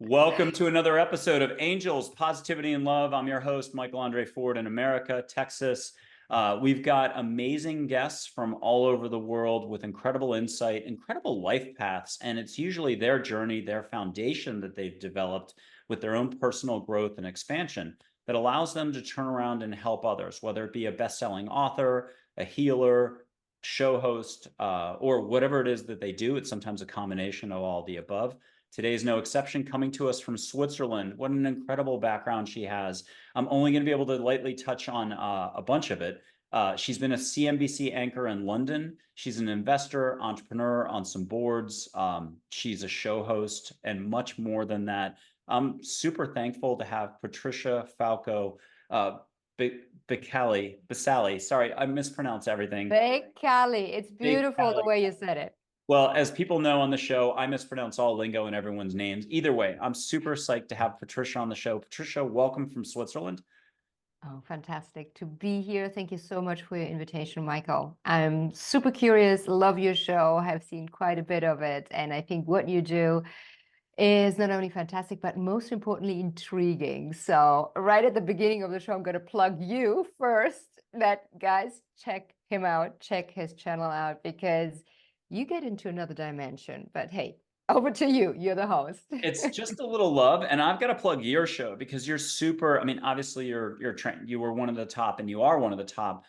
Welcome to another episode of Angels, Positivity, and Love. I'm your host, Michael Andre Ford in America, Texas. We've got amazing guests from all over the world with incredible insight, incredible life paths, and it's usually their journey, their foundation that they've developed with their own personal growth and expansion that allows them to turn around and help others, whether it be a best-selling author, a healer, show host, or whatever it is that they do. It's sometimes a combination of all the above. Today is no exception, coming to us from Switzerland. What an incredible background she has. I'm only going to be able to lightly touch on a bunch of it. She's been a CNBC anchor in London. She's an investor, entrepreneur on some boards. She's a show host and much more than that. I'm super thankful to have Patricia Falco Beccalli. Sorry, I mispronounce everything. Beccalli. It's beautiful the way you said it. Well, as people know on the show, I mispronounce all lingo and everyone's names. Either way, I'm super psyched to have Patricia on the show. Patricia, welcome from Switzerland. Oh, fantastic to be here. Thank you so much for your invitation, Michael. I'm super curious, love your show, have seen quite a bit of it. And I think what you do is not only fantastic, but most importantly, intriguing. So right at the beginning of the show, I'm going to plug you first. That guys, check him out, check his channel out, because you get into another dimension. But hey, over to you. You're the host. It's just a little love, and I've got to plug your show because you're super. I mean, obviously, you're trained. You were one of the top, and you are one of the top.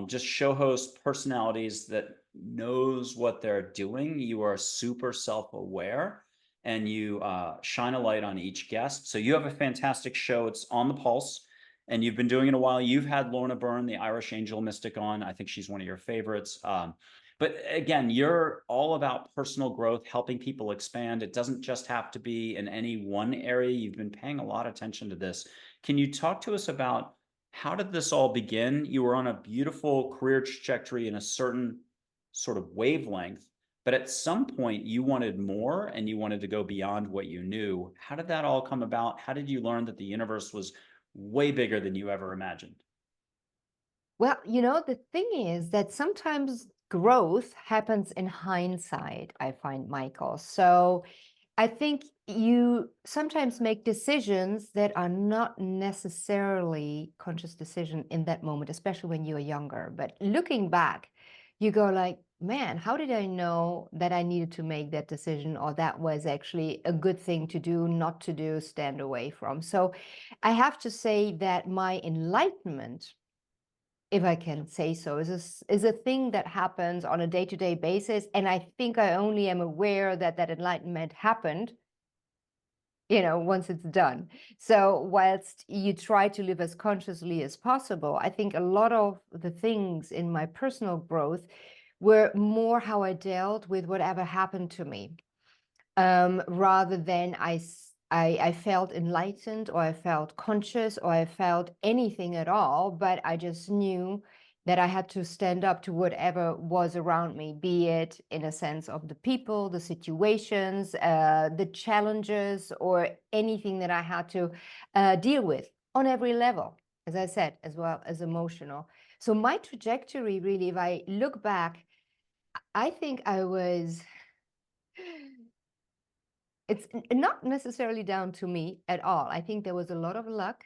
Just show host personalities that knows what they're doing. You are super self-aware, and you shine a light on each guest. So you have a fantastic show. It's on the Pulse, and you've been doing it a while. You've had Lorna Byrne, the Irish Angel Mystic, on. I think she's one of your favorites. But again, you're all about personal growth, helping people expand. It doesn't just have to be in any one area. You've been paying a lot of attention to this. Can you talk to us about how did this all begin? You were on a beautiful career trajectory in a certain sort of wavelength, but at some point you wanted more and you wanted to go beyond what you knew. How did that all come about? How did you learn that the universe was way bigger than you ever imagined? Well, the thing is that sometimes growth happens in hindsight, I find, Michael. So I think you sometimes make decisions that are not necessarily conscious decision in that moment, especially when you're younger. But looking back, you go like, man, how did I know that I needed to make that decision, or that was actually a good thing to do, not to do, stand away from? So I have to say that my enlightenment, if I can say so, is a thing that happens on a day-to-day basis. And I think I only am aware that that enlightenment happened, once it's done. So whilst you try to live as consciously as possible, I think a lot of the things in my personal growth were more how I dealt with whatever happened to me, rather than I felt enlightened, or I felt conscious, or I felt anything at all, but I just knew that I had to stand up to whatever was around me, be it in a sense of the people, the situations, the challenges, or anything that I had to deal with on every level, as I said, as well as emotional. So my trajectory, really, if I look back, I think it's not necessarily down to me at all. I think there was a lot of luck.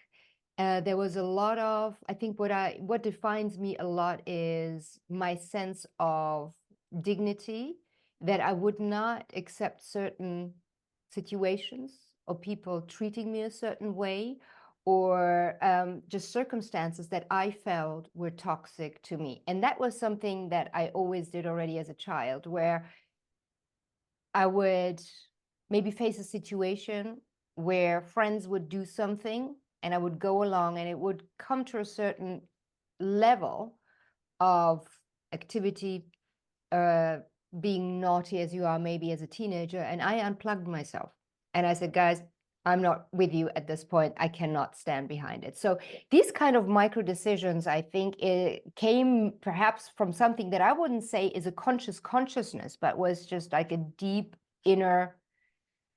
There was a lot of, I think what defines me a lot is my sense of dignity, that I would not accept certain situations or people treating me a certain way, or just circumstances that I felt were toxic to me. And that was something that I always did already as a child, where I would maybe face a situation where friends would do something and I would go along, and it would come to a certain level of activity, being naughty as you are maybe as a teenager, and I unplugged myself and I said, guys, I'm not with you at this point. I cannot stand behind it. So these kind of micro decisions, I think, it came perhaps from something that I wouldn't say is a consciousness, but was just like a deep inner,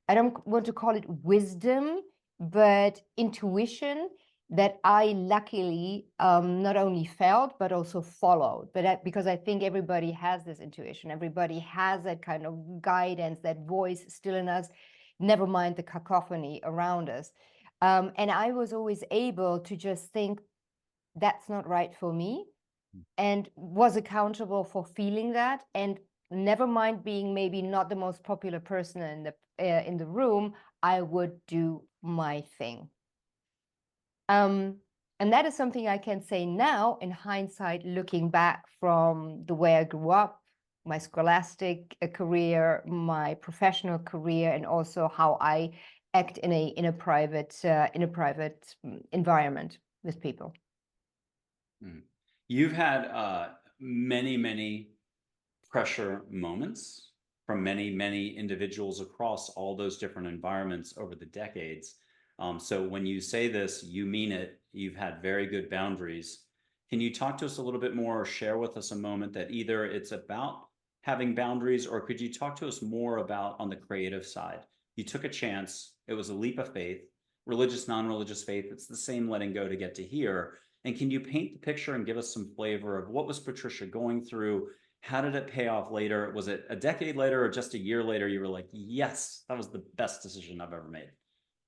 I don't want to call it wisdom, but intuition, that I luckily not only felt, but also followed. But because I think everybody has this intuition, everybody has that kind of guidance, that voice still in us, never mind the cacophony around us. And I was always able to just think, that's not right for me, and was accountable for feeling that, and never mind being maybe not the most popular person in the room, I would do my thing. And that is something I can say now in hindsight, looking back from the way I grew up, my scholastic career, my professional career, and also how I act in a private environment with people. You've had many pressure moments from many individuals across all those different environments over the decades. So when you say this, you mean it. You've had very good boundaries. Can you talk to us a little bit more, or share with us a moment that either it's about having boundaries, or could you talk to us more about on the creative side? You took a chance. It was a leap of faith, religious, non-religious faith. It's the same letting go to get to here. And can you paint the picture and give us some flavor of what was Patricia going through? How did it pay off later? Was it a decade later or just a year later? You were like, yes, that was the best decision I've ever made.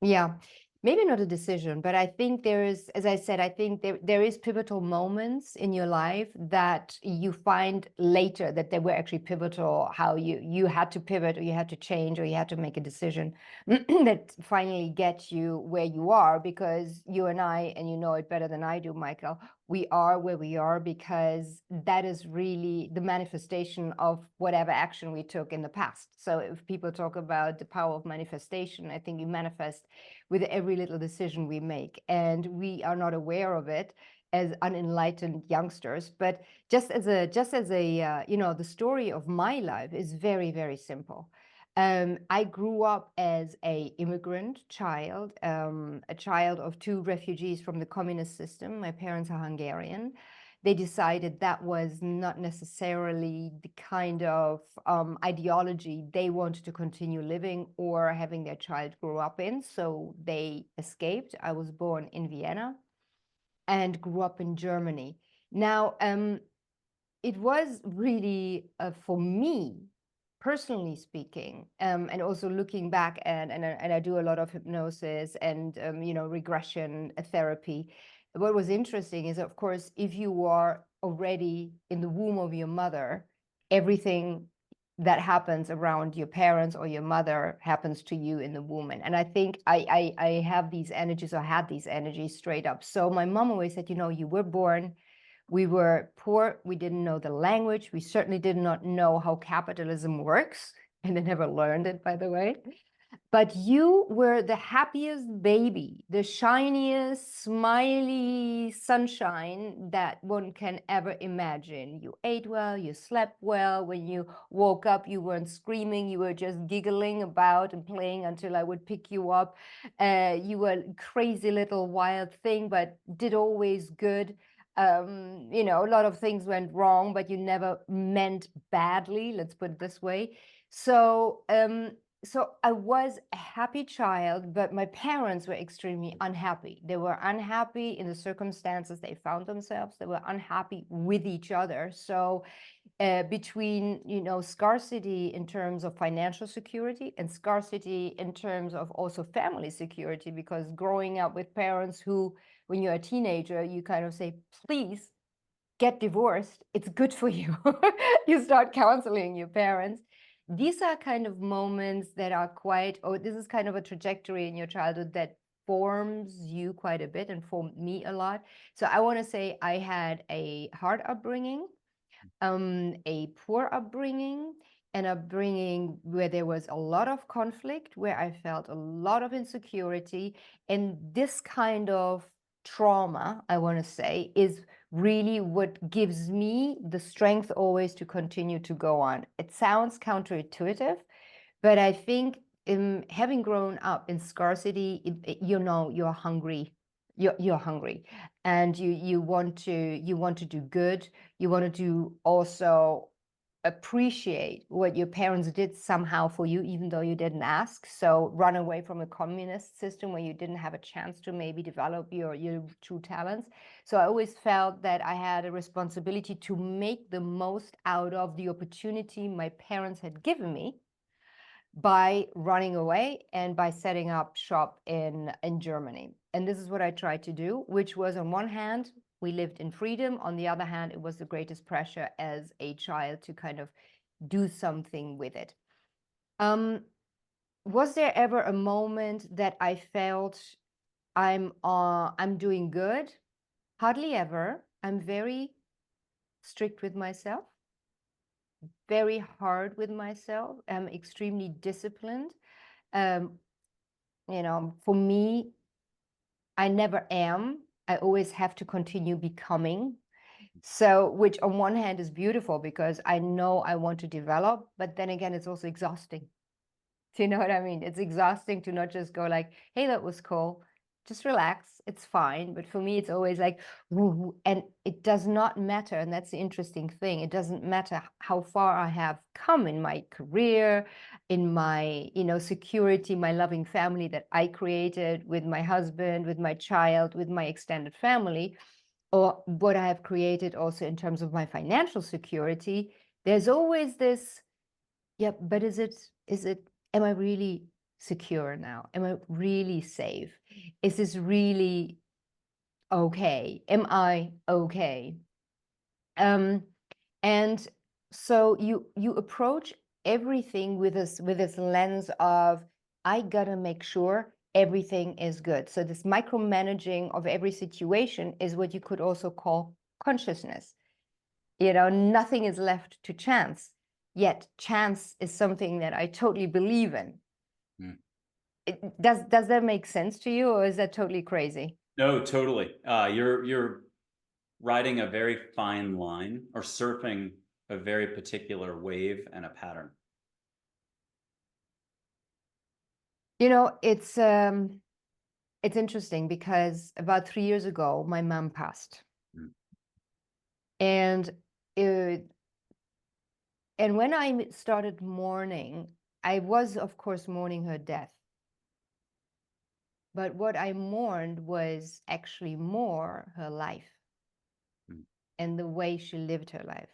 Yeah, maybe not a decision, but I think there is, as I said, I think there is pivotal moments in your life that you find later that they were actually pivotal, how you had to pivot, or you had to change, or you had to make a decision that finally get you where you are. Because you and I, and you know it better than I do, Michael, we are where we are because that is really the manifestation of whatever action we took in the past. So if people talk about the power of manifestation, I think you manifest with every little decision we make, and we are not aware of it as unenlightened youngsters. But just as a the story of my life is very simple. I grew up as an immigrant child, a child of two refugees from the communist system. My parents are Hungarian. They decided that was not necessarily the kind of ideology they wanted to continue living or having their child grow up in. So they escaped. I was born in Vienna and grew up in Germany. Now, it was really, for me, personally speaking, and also looking back, and I do a lot of hypnosis and regression therapy. What was interesting is, of course, if you are already in the womb of your mother, everything that happens around your parents or your mother happens to you in the womb. And I think I have these energies, or had these energies straight up. So my mom always said, you were born. We were poor. We didn't know the language. We certainly did not know how capitalism works. And I never learned it, by the way. But you were the happiest baby, the shiniest, smiley sunshine that one can ever imagine. You ate well, you slept well. When you woke up, you weren't screaming. You were just giggling about and playing until I would pick you up. You were a crazy little wild thing, but did always good. A lot of things went wrong, but you never meant badly, let's put it this way. So I was a happy child, but my parents were extremely unhappy. They were unhappy in the circumstances they found themselves. They were unhappy with each other. So between, scarcity in terms of financial security and scarcity in terms of also family security, because growing up with parents who, when you're a teenager, you kind of say, please get divorced. It's good for you. You start counseling your parents. These are kind of moments that are this is kind of a trajectory in your childhood that forms you quite a bit and formed me a lot. So I want to say I had a hard upbringing, a poor upbringing, an upbringing where there was a lot of conflict, where I felt a lot of insecurity. And this kind of trauma, I want to say, is really what gives me the strength always to continue to go on. It sounds counterintuitive, but I think having grown up in scarcity, you're hungry. You're hungry, and you want to do good. You want to also appreciate what your parents did somehow for you, even though you didn't ask. So run away from a communist system where you didn't have a chance to maybe develop your true talents. So I always felt that I had a responsibility to make the most out of the opportunity my parents had given me. by running away and by setting up shop in Germany. And this is what I tried to do, which was, on one hand, we lived in freedom. On the other hand, it was the greatest pressure as a child to kind of do something with it. Was there ever a moment that I felt I'm doing good? Hardly ever. I'm very strict with myself, very hard with myself. I'm extremely disciplined. You know, for me, I never am. I always have to continue becoming. So, which on one hand is beautiful because I know I want to develop, but then again, it's also exhausting. Do you know what I mean? It's exhausting to not just go like, hey, that was cool. Just relax. It's fine. But for me, it's always like, woo, and it does not matter. And that's the interesting thing. It doesn't matter how far I have come in my career, in my, security, my loving family that I created with my husband, with my child, with my extended family, or what I have created also in terms of my financial security. There's always this, yeah, but is it, am I really secure now? Am I really safe? Is this really okay? Am I okay? And so you approach everything with this lens of, I gotta make sure everything is good. So this micromanaging of every situation is what you could also call consciousness. Nothing is left to chance. Yet chance is something that I totally believe in. Mm. Does that make sense to you, or is that totally crazy? No, totally. You're riding a very fine line, or surfing a very particular wave and a pattern. It's interesting because about 3 years ago, my mom passed. Mm. And when I started mourning, I was, of course, mourning her death. But what I mourned was actually more her life. Mm. And the way she lived her life,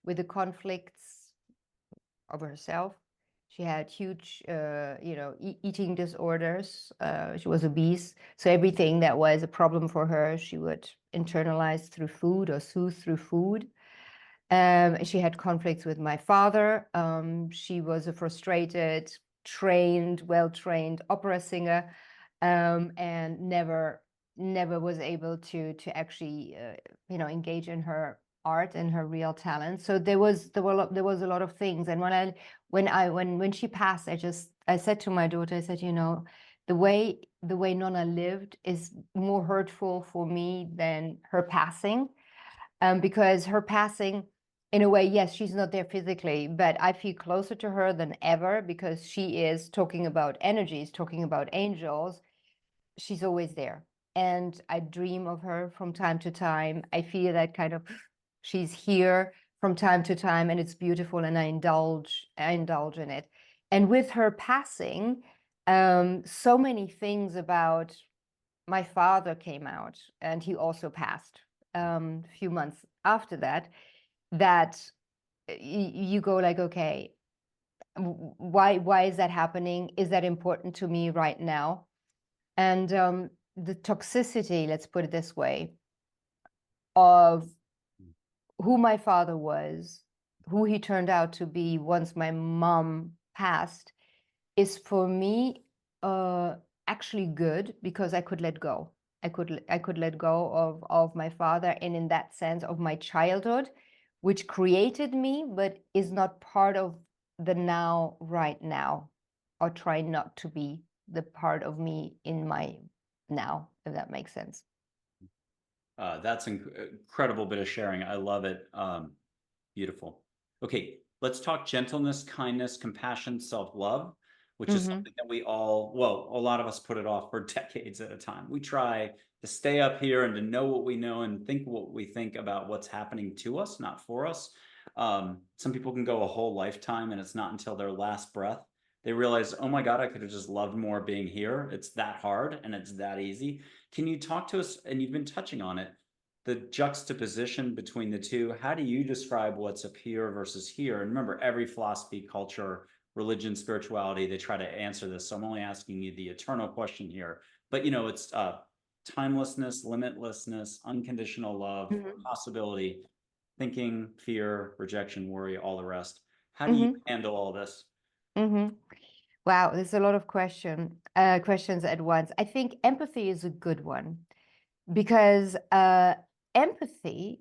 with the conflicts of herself. She had huge, eating disorders. She was obese. So everything that was a problem for her, she would internalize through food or soothe through food. She had conflicts with my father. She was a frustrated, well-trained opera singer, and never was able to actually, engage in her art and her real talent. So there was a lot of things. And when she passed, I said to my daughter, I said, the way Nonna lived is more hurtful for me than her passing, because her passing, in a way, yes, she's not there physically, but I feel closer to her than ever because she is talking about energies, talking about angels. She's always there. And I dream of her from time to time. I feel that kind of, she's here from time to time, and it's beautiful, and I indulge in it. And with her passing, so many things about my father came out, and he also passed a few months after that, that you go like, okay, why is that happening? Is that important to me right now? And the toxicity, let's put it this way, of who my father was, who he turned out to be once my mom passed, is for me actually good, because I could let go. I could let go of my father, and in that sense of my childhood, which created me, but is not part of the now, right now, or try not to be the part of me in my now, if that makes sense. That's incredible bit of sharing. I love it. Beautiful. Okay, let's talk gentleness, kindness, compassion, self-love, which is Mm-hmm. something that we all, well, a lot of us put it off for decades at a time. We try to stay up here and to know what we know and think what we think about what's happening to us, not for us. Some people can go a whole lifetime, and it's not until their last breath they realize, oh my God, I could have just loved more being here. It's that hard and it's that easy. Can you talk to us, and you've been touching on it, the juxtaposition between the two? How do you describe what's up here versus here? And remember, every philosophy, culture, religion, spirituality, they try to answer this. So I'm only asking you the eternal question here. But it's timelessness, limitlessness, unconditional love, Mhm. possibility, thinking, fear, rejection, worry, all the rest. How do you Mhm. handle all this? Mhm. Wow, there's a lot of questions at once. I think empathy is a good one because empathy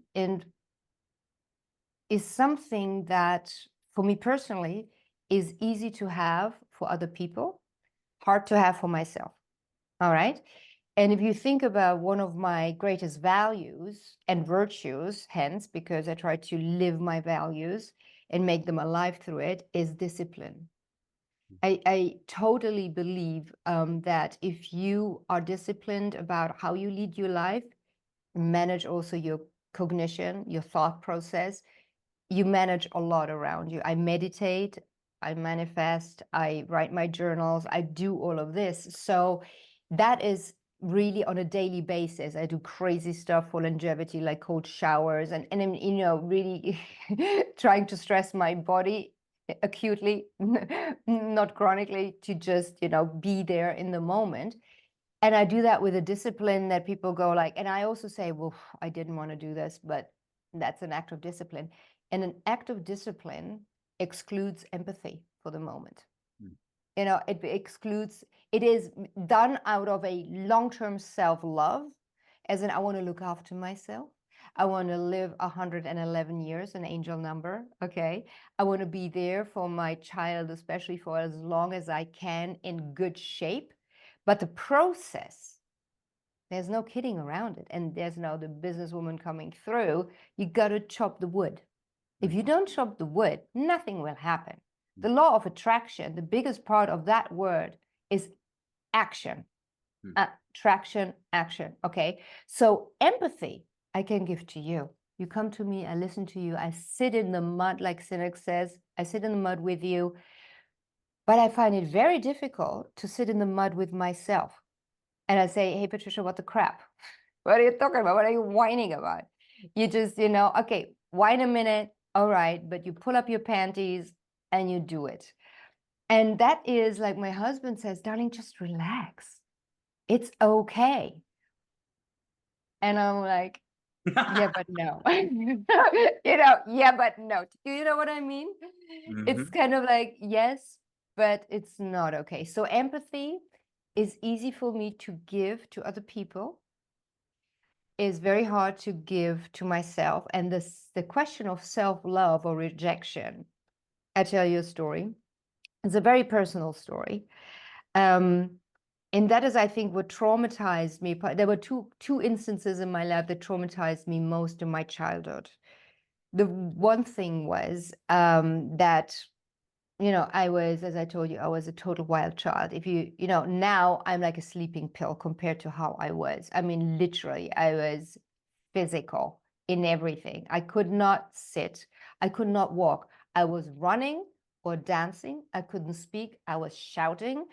is something that, for me personally, is easy to have for other people, hard to have for myself. All right. And if you think about one of my greatest values and virtues, hence, because I try to live my values and make them alive through it, is discipline. I totally believe that if you are disciplined about how you lead your life, manage also your cognition, your thought process, you manage a lot around you. I meditate, I manifest, I write my journals, I do all of this. So that is really on a daily basis. I do crazy stuff for longevity, like cold showers, and I'm, really trying to stress my body acutely, not chronically, to just, be there in the moment. And I do that with a discipline that people go like, and I also say, well, I didn't want to do this, but that's an act of discipline. And an act of discipline excludes empathy for the moment. It excludes, it is done out of a long-term self-love, as in I want to look after myself. I want to live 111 years, an angel number, okay? I want to be there for my child, especially for as long as I can, in good shape. But the process, there's no kidding around it. And there's now the businesswoman coming through. You got to chop the wood. If you don't chop the wood, nothing will happen. The law of attraction, the biggest part of that word is action. Attraction, action. Okay. So empathy, I can give to you. You come to me, I listen to you, I sit in the mud, like Cynic says, I sit in the mud with you. But I find it very difficult to sit in the mud with myself. And I say, hey, Patricia, what the crap? What are you talking about? What are you whining about? You just, okay, whine a minute. All right. But you pull up your panties and you do it. And that is like my husband says, darling, just relax. It's okay. And I'm like, yeah, but no. Yeah, but no. Do you know what I mean? It's kind of like, yes, but it's not okay. So empathy is easy for me to give to other people, is very hard to give to myself. And the question of self-love or rejection, I tell you a story. It's a very personal story. And that is, I think, what traumatized me. There were two instances in my life that traumatized me most in my childhood. The one thing was that, I was, as I told you, I was a total wild child. If now I'm like a sleeping pill compared to how I was. I mean, literally, I was physical in everything. I could not sit. I could not walk. I was running or dancing. I couldn't speak. I was shouting.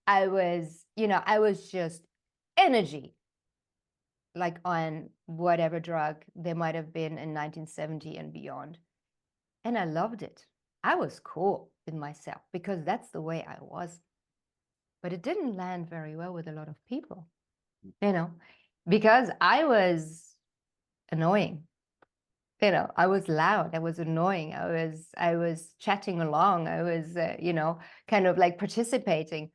I was just energy, like on whatever drug there might have been in 1970 and beyond. And I loved it. I was cool with myself because that's the way I was. But it didn't land very well with a lot of people, because I was annoying. I was loud. I was annoying. I was chatting along. I was, kind of like participating,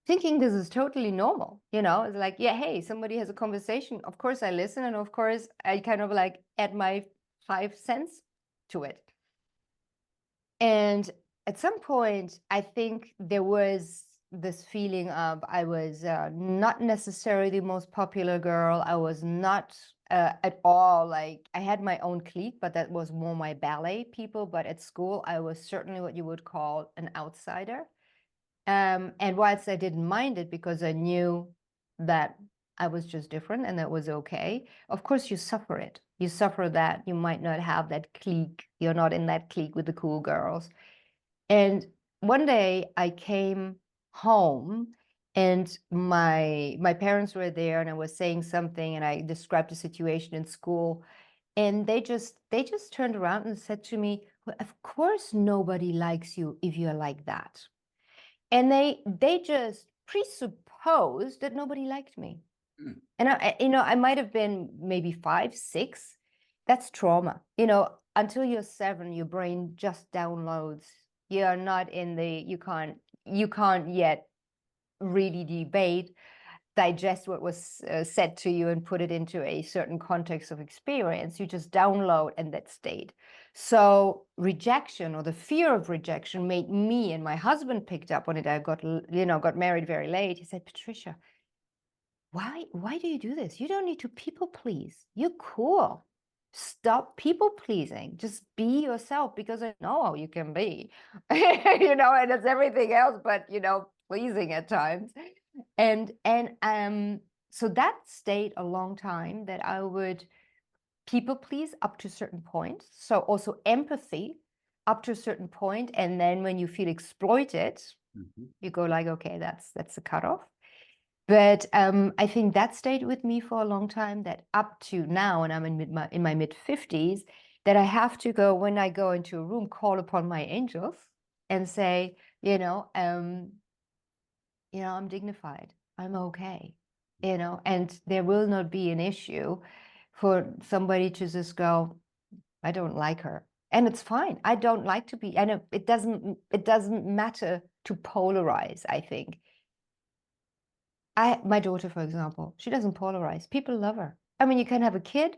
thinking this is totally normal. It's like, yeah, hey, somebody has a conversation. Of course I listen. And of course I kind of like add my 5 cents to it. And at some point, I think there was this feeling of I was not necessarily the most popular girl. I was not at all like, I had my own clique, but that was more my ballet people. But at school, I was certainly what you would call an outsider. And whilst I didn't mind it because I knew that I was just different and that was okay, of course you suffer it. You suffer that you might not have that clique. You're not in that clique with the cool girls. And one day I came home and my parents were there and I was saying something and I described the situation in school. And they just turned around and said to me, well, of course nobody likes you if you're like that. And they just presupposed that nobody liked me. Mm. And I might have been maybe 5, 6. That's trauma. Until you're 7, your brain just downloads. You're not in the, you can't yet really debate, digest what was said to you and put it into a certain context of experience. You just download and that stayed. So rejection, or the fear of rejection, made me, and my husband picked up on it. I got married very late. He said, Patricia, why do you do this? You don't need to people please. You're cool. Stop people pleasing. Just be yourself, because I know how you can be. And it's everything else but pleasing at times. And so that stayed a long time, that I would people please up to a certain point. So also empathy up to a certain point, and then when you feel exploited, you go like, okay, that's a cutoff. But I think that stayed with me for a long time, that up to now, and I'm in my mid-50s, that I have to go, when I go into a room, call upon my angels and say, I'm dignified, I'm okay, and there will not be an issue for somebody to just go, I don't like her. And it's fine. I don't like to be, and it doesn't matter to polarize, I think. My daughter, for example, she doesn't polarize. People love her. I mean, you can have a kid,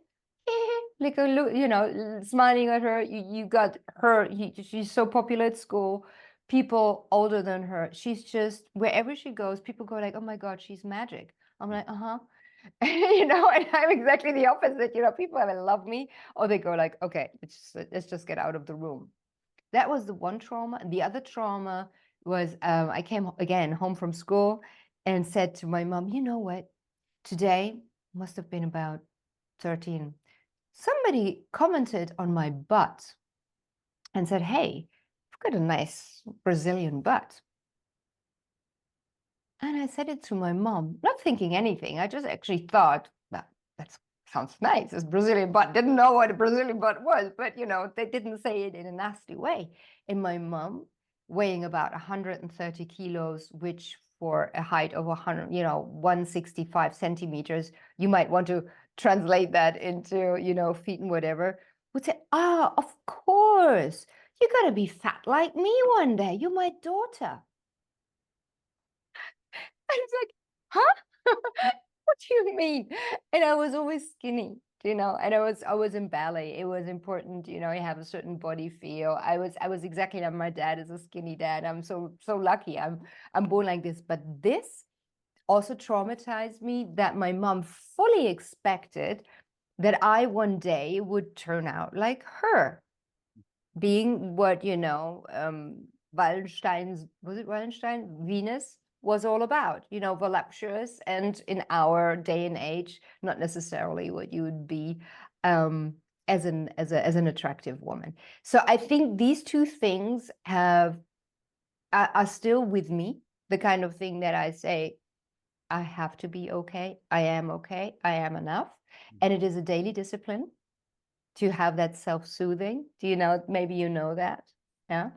like smiling at her. You got her. She's so popular at school. People older than her, she's just, wherever she goes, people go like, "Oh my God, she's magic." I'm like, "Uh-huh." And I'm exactly the opposite. People either love me, or they go like, "Okay, let's just get out of the room." That was the one trauma. And the other trauma was, I came again home from school and said to my mom, "You know what? Today must have been about 13. Somebody commented on my butt and said, 'Hey, I've got a nice Brazilian butt.'" And I said it to my mom, not thinking anything. I just actually thought, that sounds nice. This Brazilian butt. Didn't know what a Brazilian butt was, but they didn't say it in a nasty way. And my mom, weighing about 130 kilos, which for a height of 165 centimeters, you might want to translate that into, feet and whatever, would say, of course, you're going to be fat like me one day. You're my daughter. I was like, huh? What do you mean? And I was always skinny, and I was in ballet. It was important, you have a certain body feel. I was exactly like my dad is a skinny dad. I'm so lucky. I'm born like this. But this also traumatized me, that my mom fully expected that I one day would turn out like her, being what Wallenstein's, was it Wallenstein, Venus was all about, voluptuous, and in our day and age, not necessarily what you would be as an attractive woman. So I think these two things are still with me. The kind of thing that I say, I have to be okay. I am okay. I am enough. And it is a daily discipline to have that self-soothing. Maybe that. Yeah.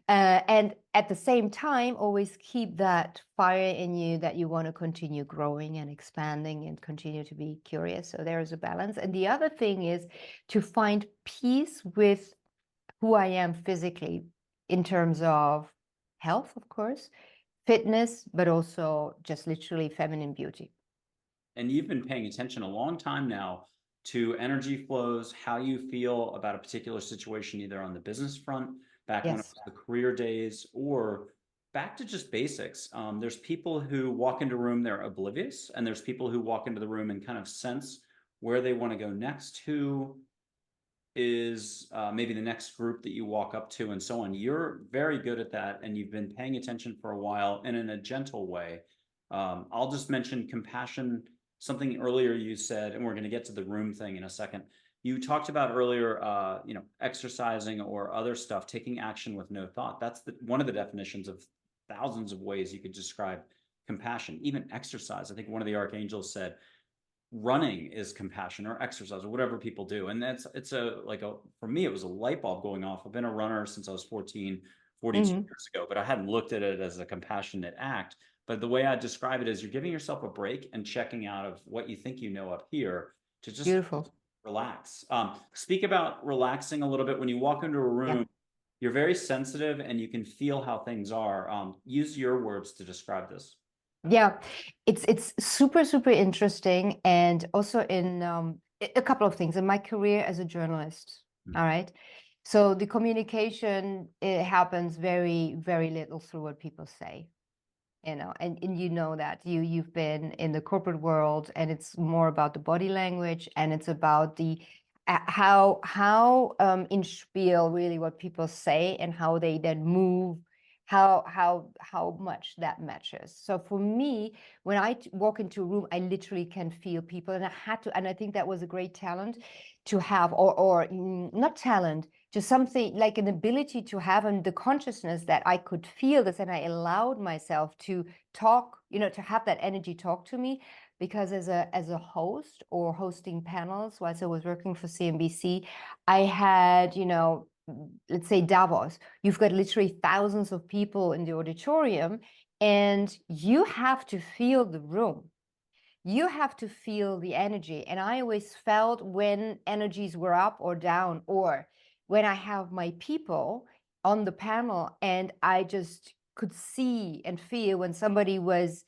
And at the same time, always keep that fire in you, that you want to continue growing and expanding and continue to be curious. So there is a balance. And the other thing is to find peace with who I am physically, in terms of health, of course, fitness, but also just literally feminine beauty. And you've been paying attention a long time now to energy flows, how you feel about a particular situation, either on the business front, back when it Yes. was the career days, or back to just basics. There's people who walk into a room, they're oblivious, and there's people who walk into the room and kind of sense where they want to go next, who is maybe the next group that you walk up to, and so on. You're very good at that, and you've been paying attention for a while, and in a gentle way. I'll just mention compassion. Something earlier you said, and we're going to get to the room thing in a second. You talked about earlier, exercising or other stuff, taking action with no thought. That's one of the definitions of thousands of ways you could describe compassion. Even exercise. I think one of the archangels said, running is compassion, or exercise, or whatever people do. And for me, it was a light bulb going off. I've been a runner since I was 14, 42 Hmm. years ago, but I hadn't looked at it as a compassionate act. But the way I describe it is you're giving yourself a break and checking out of what you think you know up here to just Beautiful. relax. Speak about relaxing a little bit. When you walk into a Yeah. room, you're very sensitive and you can feel how things are. Use your words to describe this. Yeah, it's super, super interesting. And also in a couple of things in my career as a journalist. All right. So the communication, it happens very, very little through what people say, and you know that you've been in the corporate world, and it's more about the body language, and it's about the how in spiel really what people say and how they then move, how much that matches. So for me, when I walk into a room, I literally can feel people, and I think that was a great talent to have, or not talent, just something like an ability to have, and the consciousness that I could feel this, and I allowed myself to talk, to have that energy talk to me. Because as a host or hosting panels, whilst I was working for CNBC, I had, let's say Davos, you've got literally thousands of people in the auditorium, and you have to feel the room. You have to feel the energy. And I always felt when energies were up or down, or when I have my people on the panel and I just could see and feel when somebody was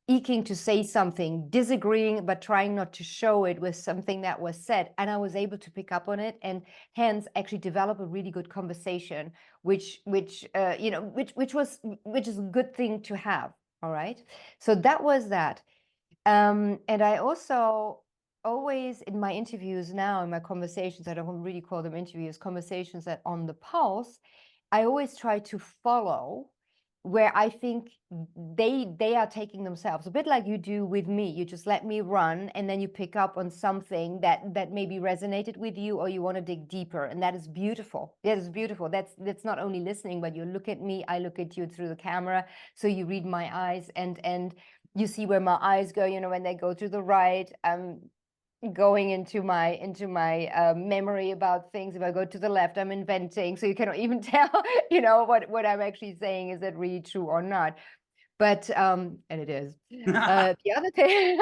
eking to say something, disagreeing, but trying not to show it with something that was said. And I was able to pick up on it, and hence actually develop a really good conversation, which is a good thing to have. All right. So that was that. And I also always, in my interviews now, in my conversations, I don't really call them interviews, conversations that on the pulse, I always try to follow where I think they are taking themselves, a bit like you do with me. You just let me run, and then you pick up on something that maybe resonated with you, or you want to dig deeper, and that is beautiful. That is beautiful. That's not only listening, but you look at me, I look at you through the camera, so you read my eyes, and you see where my eyes go. When they go to the right, going into my memory about things. If I go to the left, I'm inventing, so you cannot even tell what I'm actually saying, is that really true or not. But and it is. The other thing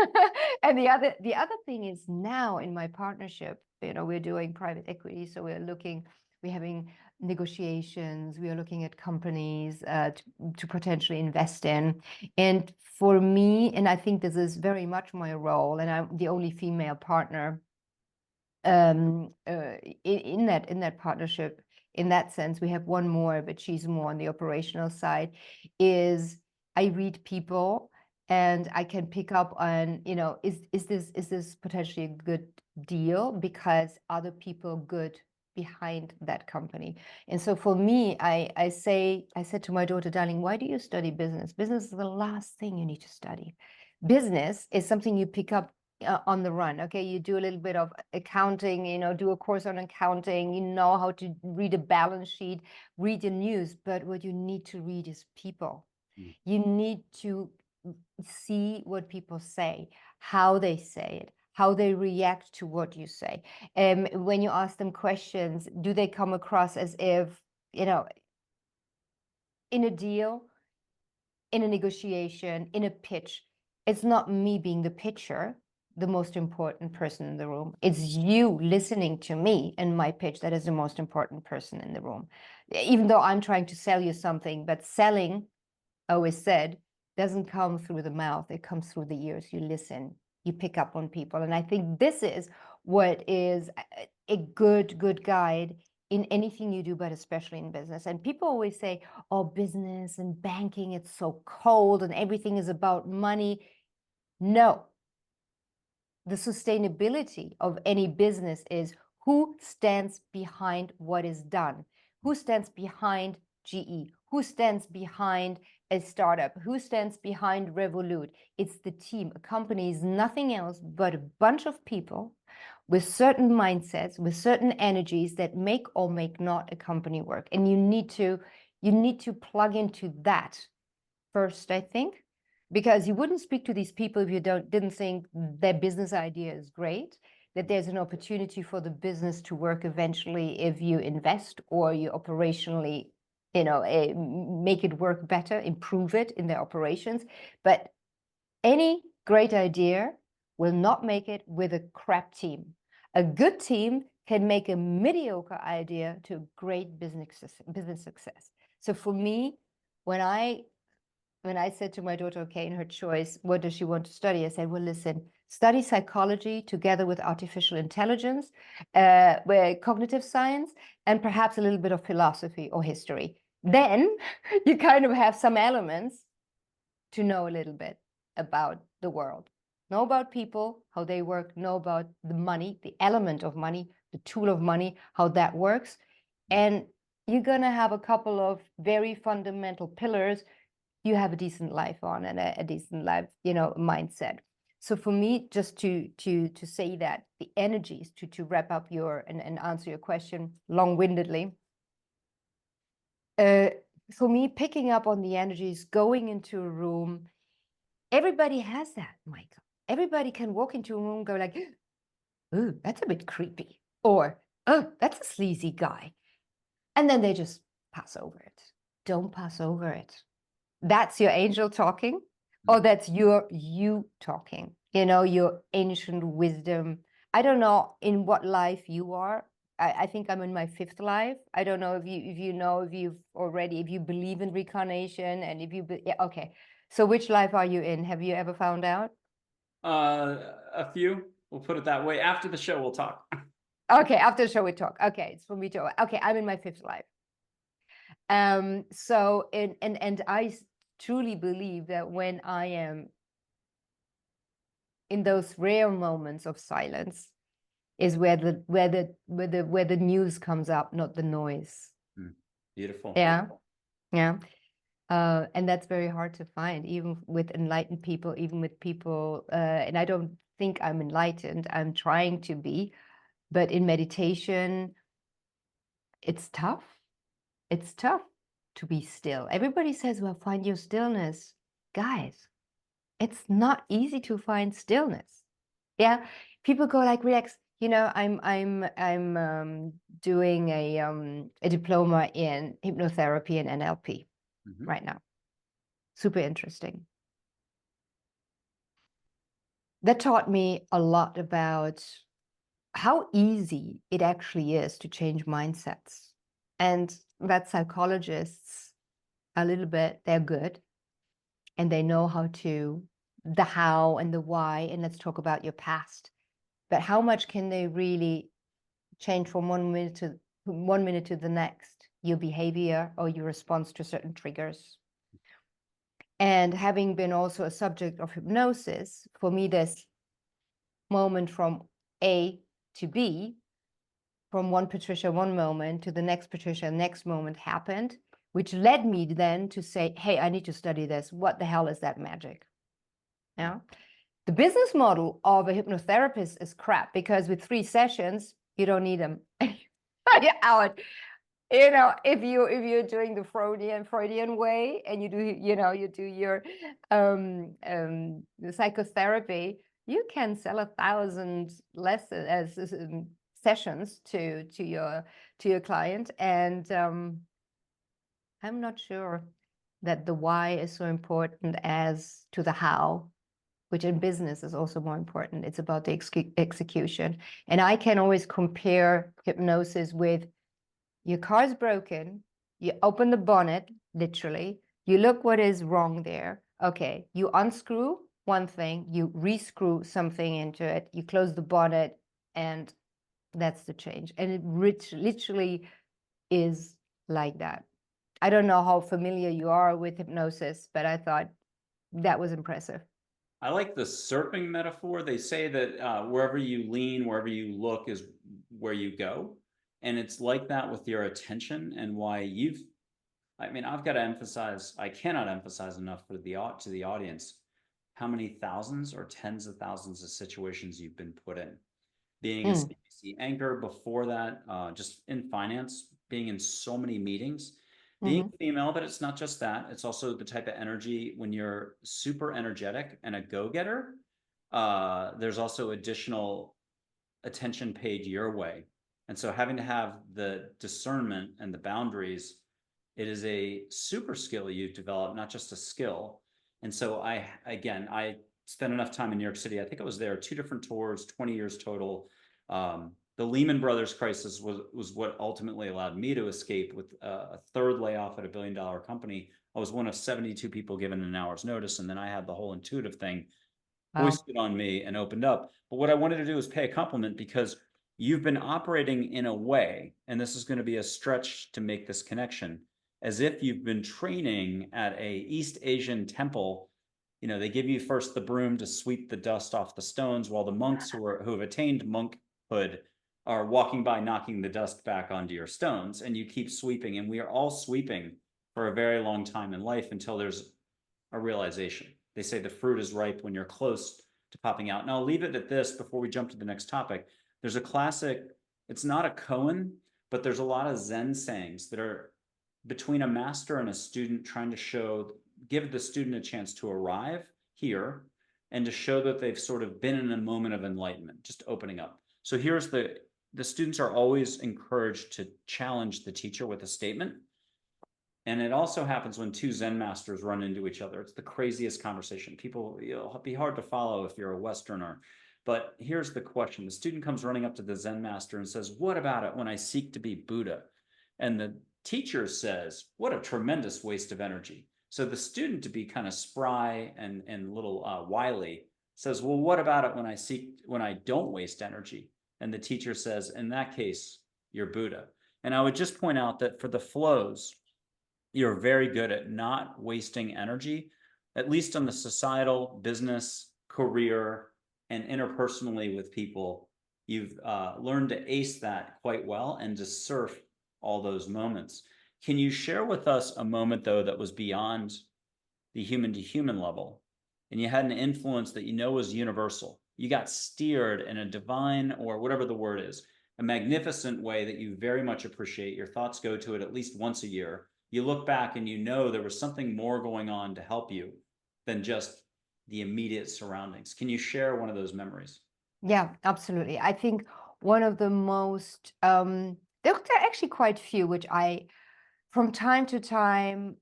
and the other thing is, now in my partnership, we're doing private equity, so we're having negotiations, we are looking at companies to potentially invest in. And for me, and I think this is very much my role, and I'm the only female partner in that partnership. In that sense, we have one more, but she's more on the operational side. Is I read people, and I can pick up on, is this potentially a good deal, because other people good behind that company. And so for me, I said to my daughter, darling, why do you study business? Business is the last thing you need to study. Business is something you pick up on the run. Okay, you do a little bit of accounting, do a course on accounting, you know how to read a balance sheet, read the news, but what you need to read is people. You need to see what people say, how they say it, how they react to what you say. When you ask them questions, do they come across as if, in a deal, in a negotiation, in a pitch, it's not me being the pitcher, the most important person in the room. It's you listening to me and my pitch that is the most important person in the room. Even though I'm trying to sell you something, but selling, I always said, doesn't come through the mouth, it comes through the ears. You listen, you pick up on people. And I think this is what is a good guide in anything you do, but especially in business. And people always say, oh, business and banking, it's so cold and everything is about money. No. The sustainability of any business is who stands behind what is done, who stands behind GE, who stands behind a startup, who stands behind Revolut. It's the team. A company is nothing else but a bunch of people with certain mindsets, with certain energies that make or make not a company work. And you need to plug into that first, I think, because you wouldn't speak to these people if you didn't think their business idea is great, that there's an opportunity for the business to work eventually if you invest or you operationally, make it work better, improve it in their operations. But any great idea will not make it with a crap team. A good team can make a mediocre idea to a great business success. So for me, when I said to my daughter, okay, in her choice, what does she want to study? I said, well, listen, study psychology together with artificial intelligence, cognitive science, and perhaps a little bit of philosophy or history. Then you kind of have some elements to know a little bit about the world, know about people, how they work, know about the money, the element of money, the tool of money, how that works. And you're going to have a couple of very fundamental pillars you have a decent life on and a decent life, mindset. So for me, just to say that the energies to wrap up and answer your question long-windedly, for me, picking up on the energies, going into a room, everybody has that, Michael. Everybody can walk into a room and go like, oh, that's a bit creepy, or oh, that's a sleazy guy, and then they just pass over it. Don't pass over it. That's your angel talking, or that's you talking, your ancient wisdom. I don't know in what life you are. I think I'm in my 5th life. I don't know if you believe in reincarnation, and yeah, okay. So which life are you in? Have you ever found out? A few, we'll put it that way. After the show, we'll talk. Okay, after the show we talk. Okay, it's for me to. Okay, I'm in my 5th life. So and I truly believe that when I am in those rare moments of silence is where the news comes up, not the noise. Beautiful. Yeah. And that's very hard to find, even with enlightened people, even with people, and I don't think I'm enlightened. I'm trying to be, but in meditation, it's tough. It's tough to be still. Everybody says, well, find your stillness. Guys, it's not easy to find stillness. Yeah, people go like, relax. I'm doing a diploma in hypnotherapy and NLP right now. Super interesting. That taught me a lot about how easy it actually is to change mindsets, and that psychologists a little bit, they're good, and they know the how and the why, and let's talk about your past. But how much can they really change from 1 minute to the next, your behavior or your response to certain triggers? And having been also a subject of hypnosis, for me, this moment from A to B, from one Patricia, one moment to the next Patricia, next moment happened, which led me then to say, hey, I need to study this. What the hell is that magic? Yeah. The business model of a hypnotherapist is crap, because with 3 sessions, you don't need them. You're out. If you're doing the Freudian way, and you do your the psychotherapy, you can sell 1,000 lessons as sessions to your client, and I'm not sure that the why is so important as to the how, which in business is also more important. It's about the execution. And I can always compare hypnosis with your car's broken, you open the bonnet, literally, you look what is wrong there. Okay, you unscrew one thing, you rescrew something into it, you close the bonnet, and that's the change. And it literally is like that. I don't know how familiar you are with hypnosis, but I thought that was impressive. I like the surfing metaphor. They say that wherever you lean, wherever you look is where you go. And it's like that with your attention, and why I've got to emphasize, I cannot emphasize enough to the audience, how many thousands or tens of thousands of situations you've been put in. Being a CNBC anchor before that, just in finance, being in so many meetings. being female, but it's not just that. It's also the type of energy when you're super energetic and a go-getter. There's also additional attention paid your way. And so having to have the discernment and the boundaries, it is a super skill you've developed, not just a skill. And so I spent enough time in New York City. I think I was there 2 different tours, 20 years total. The Lehman Brothers crisis was what ultimately allowed me to escape with a 3rd layoff at a $1 billion company. I was one of 72 people given an hour's notice, and then I had the whole intuitive thing hoisted on me and opened up. But what I wanted to do is pay a compliment, because you've been operating in a way, and this is going to be a stretch to make this connection, as if you've been training at a East Asian temple. You know, they give you first the broom to sweep the dust off the stones, while the monks who have attained monkhood are walking by knocking the dust back onto your stones, and you keep sweeping. And we are all sweeping for a very long time in life until there's a realization. They say the fruit is ripe when you're close to popping out. And I'll leave it at this before we jump to the next topic. There's a classic, it's not a koan, but there's a lot of Zen sayings that are between a master and a student, trying to give the student a chance to arrive here and to show that they've sort of been in a moment of enlightenment, just opening up. So here's the students are always encouraged to challenge the teacher with a statement. And it also happens when 2 Zen masters run into each other. It's the craziest conversation. People, it'll be hard to follow if you're a Westerner. But here's the question. The student comes running up to the Zen master and says, "What about it when I seek to be Buddha?" And the teacher says, "What a tremendous waste of energy." So the student, to be kind of spry and little wily, says, "Well, what about it when I don't waste energy?" And the teacher says, "In that case, you're Buddha." And I would just point out that for the flows, you're very good at not wasting energy, at least on the societal, business, career, and interpersonally with people. You've learned to ace that quite well and to surf all those moments. Can you share with us a moment, though, that was beyond the human to human level, and you had an influence that you know was universal? You got steered in a divine, or whatever the word is, a magnificent way that you very much appreciate. Your thoughts go to it at least once a year. You look back and you know there was something more going on to help you than just the immediate surroundings. Can you share one of those memories? Yeah, absolutely. I think one of the most, there are actually quite few, which I, from time to time,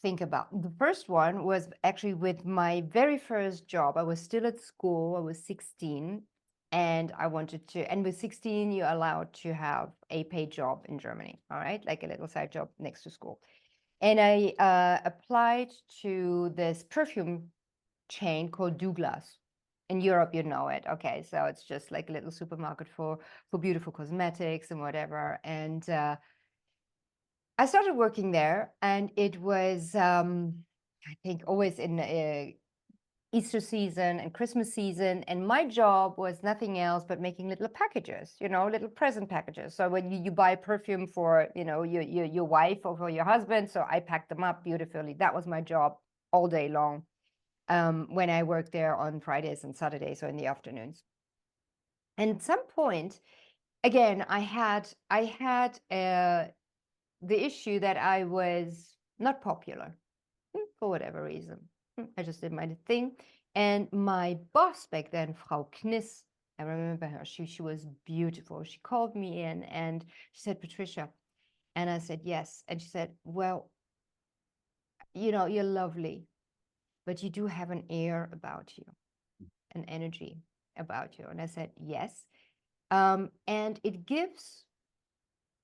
think about. The first one was actually with my very first job. I was still at school. I was 16, and I wanted to, and with 16, you're allowed to have a paid job in Germany, all right? Like a little side job next to school. And I applied to this perfume chain called Douglas. In Europe, you know it. Okay, so it's just like a little supermarket for beautiful cosmetics and whatever. And I started working there, and it was, I think, always in Easter season and Christmas season. And my job was nothing else but making little packages, little present packages. So when you buy perfume for, your wife or for your husband, so I packed them up beautifully. That was my job all day long. When I worked there on Fridays and Saturdays, or in the afternoons. And at some point, again, I had the issue that I was not popular for whatever reason. I just did my thing. And my boss back then, Frau Kniss, I remember her, she was beautiful. She called me in and she said, "Patricia." And I said, "Yes." And she said, "Well, you're lovely, but you do have an air about you, an energy about you." And I said, "Yes." And it gives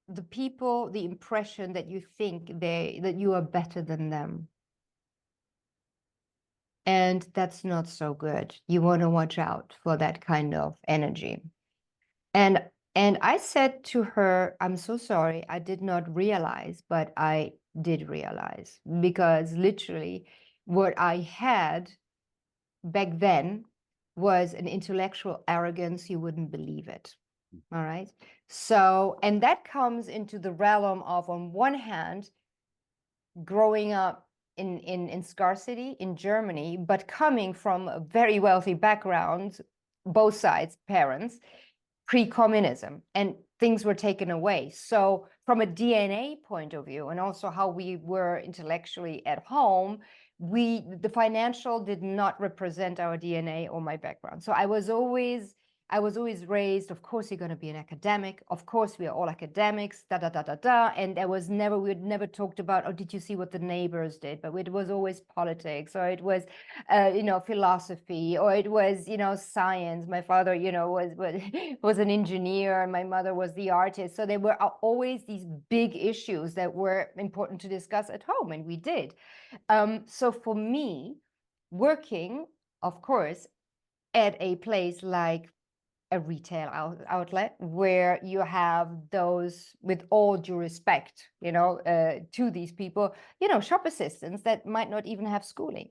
the people the impression that you think that you are better than them. And that's not so good. You want to watch out for that kind of energy. And I said to her, "I'm so sorry, I did not realize," but I did realize, because literally what I had back then was an intellectual arrogance. You wouldn't believe it. All right. So, and that comes into the realm of, on one hand, growing up in scarcity in Germany, but coming from a very wealthy background, both sides, parents, pre-communism, and things were taken away. So from a DNA point of view, and also how we were intellectually at home, the financial did not represent our DNA or my background. So I was always raised, of course you're going to be an academic, of course we are all academics, da da da da da. And we had never talked about, oh, did you see what the neighbors did? But it was always politics, or it was philosophy, or it was science. My father was an engineer, and my mother was the artist. So there were always these big issues that were important to discuss at home, and we did. So for me, working, of course, at a place like a retail outlet, where you have those, with all due respect, to these people, shop assistants that might not even have schooling,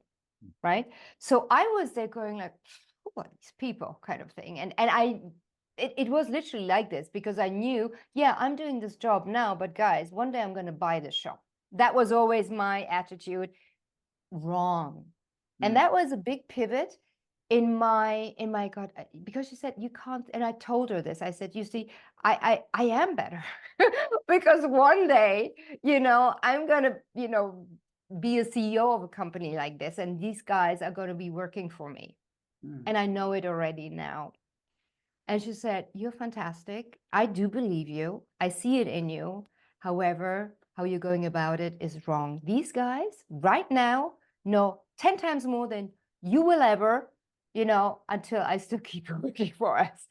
right? So I was there going like, who are these people, kind of thing. And it was literally like this, because I knew, yeah, I'm doing this job now, but guys, one day I'm going to buy this shop. That was always my attitude. Wrong. And that was a big pivot in my God, because she said, you can't. And I told her this. I said, you see, I am better because one day, I'm going to, be a CEO of a company like this, and these guys are going to be working for me. And I know it already now. And she said, you're fantastic. I do believe you. I see it in you. However, how you're going about it is wrong. These guys right now know 10 times more than you will ever, until I still keep working for us.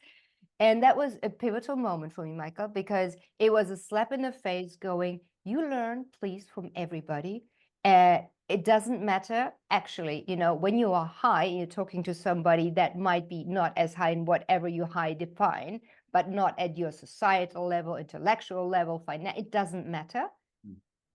And that was a pivotal moment for me, Michael, because it was a slap in the face going, you learn, please, from everybody. It doesn't matter, actually, when you are high, you're talking to somebody that might be not as high in whatever you high define, but not at your societal level, intellectual level, it doesn't matter.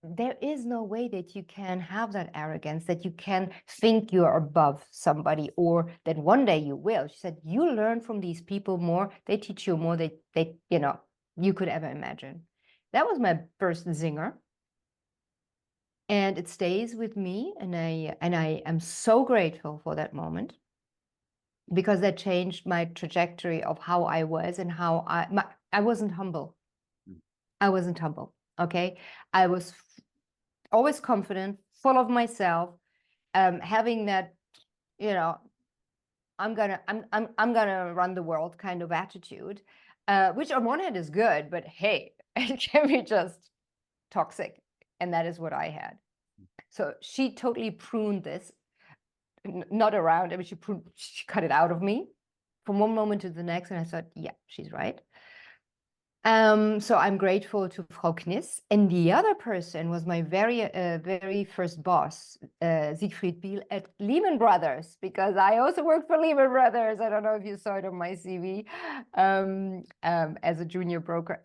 There is no way that you can have that arrogance, that you can think you're above somebody, or that one day you will. She said, you learn from these people more, they teach you more than you could ever imagine. That was my first zinger. And it stays with me, and I am so grateful for that moment, because that changed my trajectory of how I was, and how I wasn't humble. I wasn't humble, okay? I was always confident, full of myself, having that, I'm gonna run the world kind of attitude, which on one hand is good, but hey, it can be just toxic. And that is what I had. So she totally pruned this, not around. I mean, she cut it out of me from one moment to the next. And I thought, yeah, she's right. So I'm grateful to Frau Kniss. And the other person was my very first boss, Siegfried Biel at Lehman Brothers, because I also worked for Lehman Brothers. I don't know if you saw it on my CV, as a junior broker.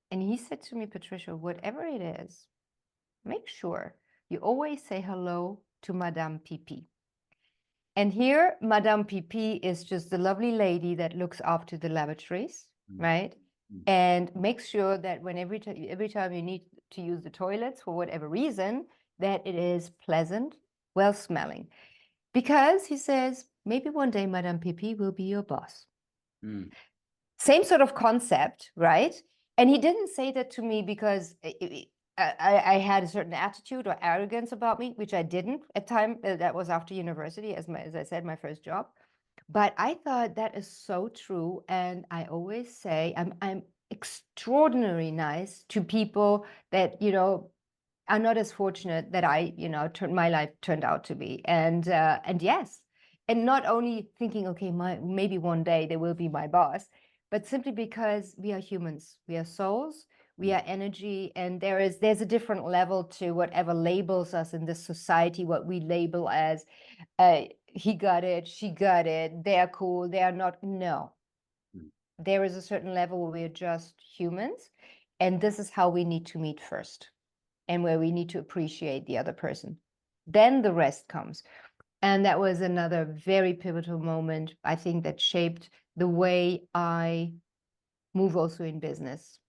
And he said to me, Patricia, whatever it is, make sure you always say hello to Madame Pipi. And here, Madame Pipi is just the lovely lady that looks after the lavatories, right? And makes sure that every time you need to use the toilets for whatever reason, that it is pleasant, well-smelling. Because he says, maybe one day Madame Pipi will be your boss. Same sort of concept, right? And he didn't say that to me because I had a certain attitude or arrogance about me, which I didn't at time. That was after university, as I said, my first job. But I thought that is so true. And I always say I'm extraordinarily nice to people that, are not as fortunate that my life turned out to be. And yes, and not only thinking, okay, maybe one day they will be my boss, but simply because we are humans, we are souls, we are energy, and there's a different level to whatever labels us in this society, what we label as he got it, she got it, they're cool, they are not. No, there is a certain level where we're just humans, and this is how we need to meet first, and where we need to appreciate the other person. Then the rest comes. And that was another very pivotal moment, I think, that shaped the way I move also in business.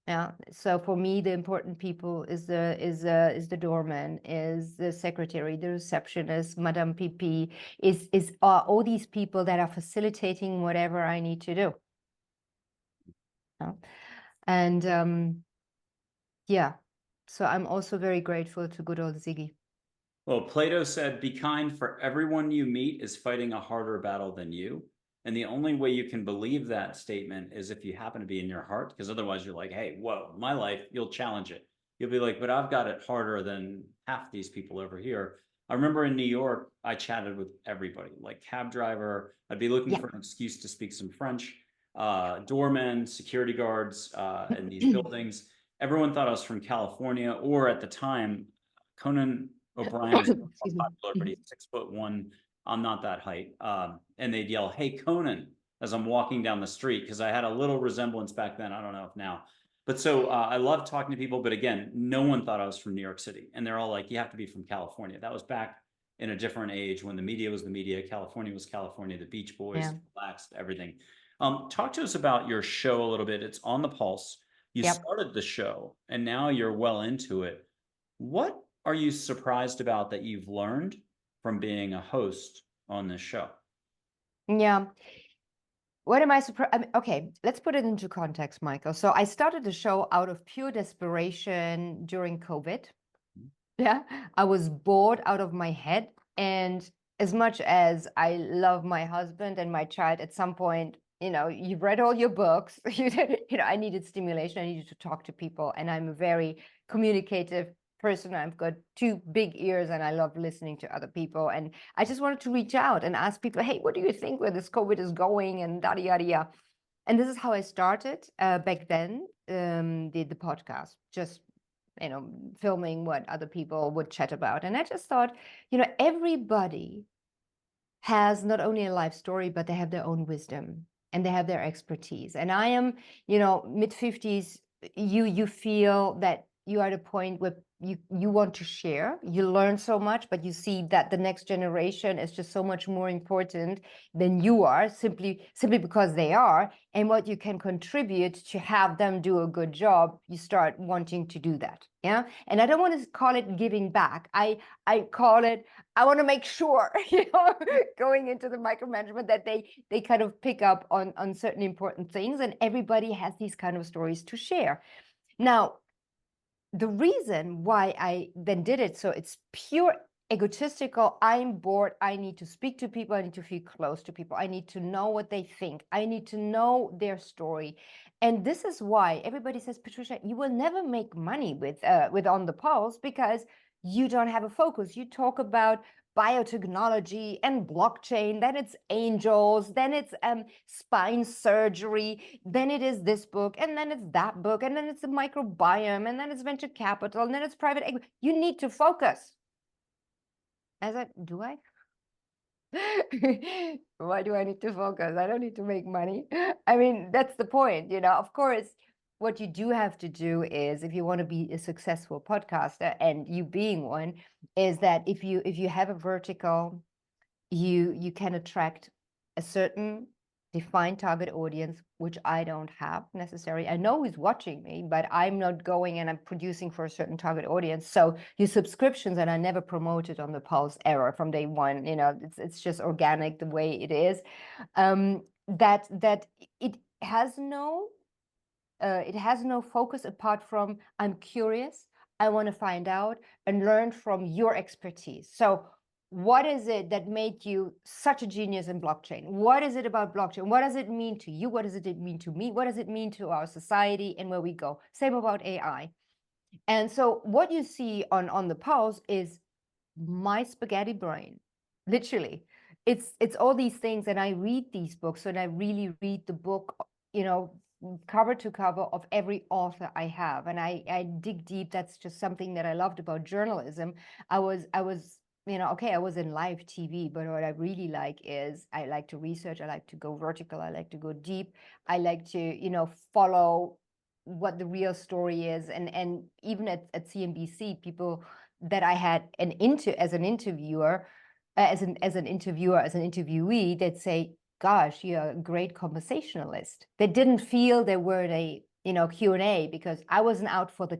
Yeah. So for me, the important people is the doorman, is the secretary, the receptionist, Madame Pipi, is all these people that are facilitating whatever I need to do. Yeah. And yeah, so I'm also very grateful to good old Ziggy. Well, Plato said, be kind, for everyone you meet is fighting a harder battle than you. And the only way you can believe that statement is if you happen to be in your heart, because otherwise you're like, hey, whoa, my life, you'll challenge it. You'll be like, but I've got it harder than half these people over here. I remember in New York, I chatted with everybody, like cab driver. I'd be looking Yeah. for an excuse to speak some French, doormen, security guards in these buildings. Everyone thought I was from California, or at the time, Conan O'Brien is more Excuse me. popular, but he's 6'1". I'm not that height. And they'd yell, "Hey, Conan," as I'm walking down the street, because I had a little resemblance back then. I don't know if now. But so I love talking to people. But again, no one thought I was from New York City. And they're all like, you have to be from California. That was back in a different age when the media was the media. California was California. The Beach Boys, Yeah. relaxed, everything. Talk to us about your show a little bit. It's on the Pulse. You Yep. started the show and now you're well into it. What are you surprised about that you've learned from being a host on this show? Yeah. What am I surprised? I mean, okay, let's put it into context, Michael. So I started the show out of pure desperation during COVID. Yeah, I was bored out of my head. And as much as I love my husband and my child, at some point, you've read all your books, I needed stimulation. I needed to talk to people. And I'm a very communicative person. I've got two big ears and I love listening to other people. And I just wanted to reach out and ask people, hey, what do you think where this COVID is going? And yada, yada, yada. And this is how I started back then, the podcast, just filming what other people would chat about. And I just thought, everybody has not only a life story, but they have their own wisdom and they have their expertise. And I am, mid-50s, you feel that you are at a point where you want to share, you learn so much, but you see that the next generation is just so much more important than you are, simply because they are, and what you can contribute to have them do a good job, you start wanting to do that. Yeah. And I don't want to call it giving back. I call it, I want to make sure, going into the micromanagement, that they kind of pick up on certain important things, and everybody has these kind of stories to share. Now, the reason why I then did it, so it's pure egotistical. I'm bored. I need to speak to people. I need to feel close to people. I need to know what they think. I need to know their story. And this is why everybody says, Patricia, you will never make money with On the Pulse, because you don't have a focus. You talk about biotechnology and blockchain, then it's angels, then it's spine surgery, then it is this book, and then it's that book, and then it's the microbiome, and then it's venture capital, and then it's private equity. You need to focus. I said, do I? Why do I need to focus? I don't need to make money. I mean, that's the point, Of course, what you do have to do is, if you want to be a successful podcaster, and you being one, is that if you have a vertical, you can attract a certain defined target audience, which I don't have necessarily. I know who's watching me, but I'm not going and I'm producing for a certain target audience. So your subscriptions, and I never promoted On the Pulse error from day one, it's just organic the way it is. That it has no focus apart from, I'm curious, I want to find out and learn from your expertise. So what is it that made you such a genius in blockchain? What is it about blockchain? What does it mean to you? What does it mean to me? What does it mean to our society and where we go? Same about AI. And so what you see on the Pulse is my spaghetti brain, literally. It's all these things, and I read these books, and I really read the book, cover to cover, of every author I have, and I dig deep. That's just something that I loved about journalism. I was okay, I was in live TV, but what I really like is, I like to research, I like to go vertical, I like to go deep, I like to follow what the real story is. And even at CNBC, people that I had as an interviewer, as an interviewee, they'd say, gosh, you're a great conversationalist. They didn't feel they were in a Q&A, because I wasn't out for the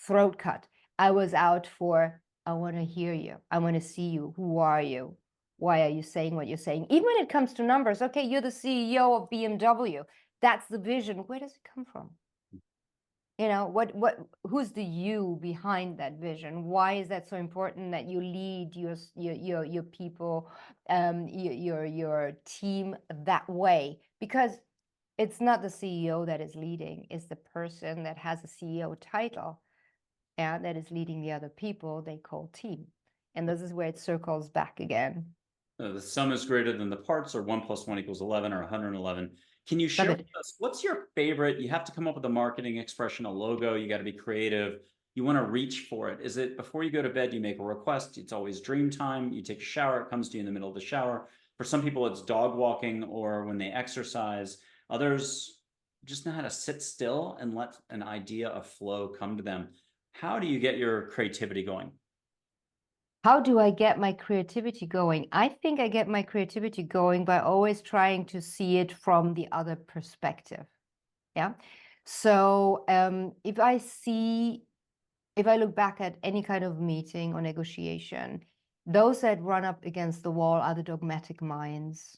throat cut. I was out for, I want to hear you. I want to see you. Who are you? Why are you saying what you're saying? Even when it comes to numbers, okay, you're the CEO of BMW. That's the vision. Where does it come from? You know, who's the you behind that vision? Why is that so important that you lead your people, your team that way? Because it's not the CEO that is leading, it's the person that has a CEO title and that is leading the other people they call team. And this is where it circles back again. The sum is greater than the parts, or 1 + 1 = 11, or 111. Can you share Love with it. us, what's your favorite? You have to come up with a marketing expression, a logo. You got to be creative. You want to reach for it. Is it before you go to bed, you make a request? It's always dream time. You take a shower. It comes to you in the middle of the shower. For some people, it's dog walking or when they exercise. Others just know how to sit still and let an idea of flow come to them. How do you get your creativity going? How do I get my creativity going? I think I get my creativity going by always trying to see it from the other perspective. Yeah. So if I look back at any kind of meeting or negotiation, those that run up against the wall are the dogmatic minds,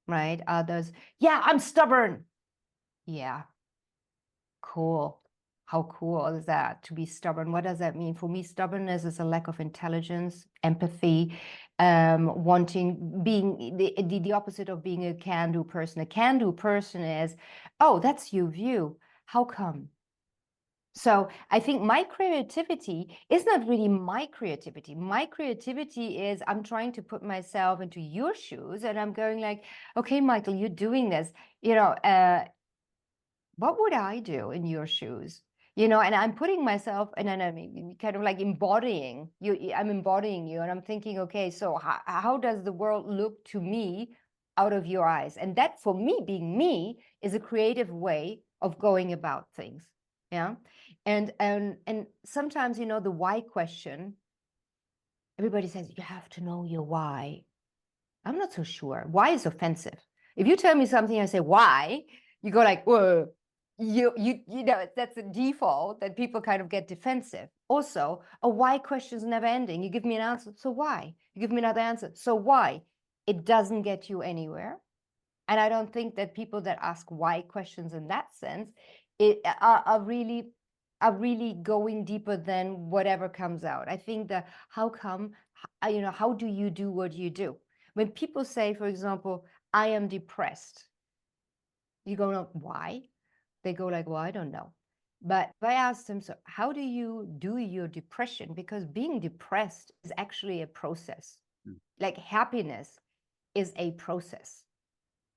right? Others, yeah, I'm stubborn. Yeah, cool. How cool is that to be stubborn? What does that mean? For me, stubbornness is a lack of intelligence, empathy, being the opposite of being a can-do person. A can-do person is, oh, that's your view. How come? So I think my creativity is not really my creativity. My creativity is I'm trying to put myself into your shoes and I'm going like, okay, Michael, you're doing this, what would I do in your shoes? And I'm putting myself and then I'm kind of like embodying you. I'm embodying you and I'm thinking, okay, so how does the world look to me out of your eyes? And that for me, being me, is a creative way of going about things. Yeah. And sometimes, the why question, everybody says you have to know your why. I'm not so sure. Why is offensive. If you tell me something, I say why, you go like, whoa, that's a default that people kind of get defensive. Also, a why question is never ending. You give me an answer, so why? You give me another answer, so why? It doesn't get you anywhere. And I don't think that people that ask why questions in that sense are really going deeper than whatever comes out. I think that how come, how do you do what you do? When people say, for example, I am depressed, you go, no, why? They go like, well, I don't know. But if I ask them, so how do you do your depression? Because being depressed is actually a process. Like happiness is a process.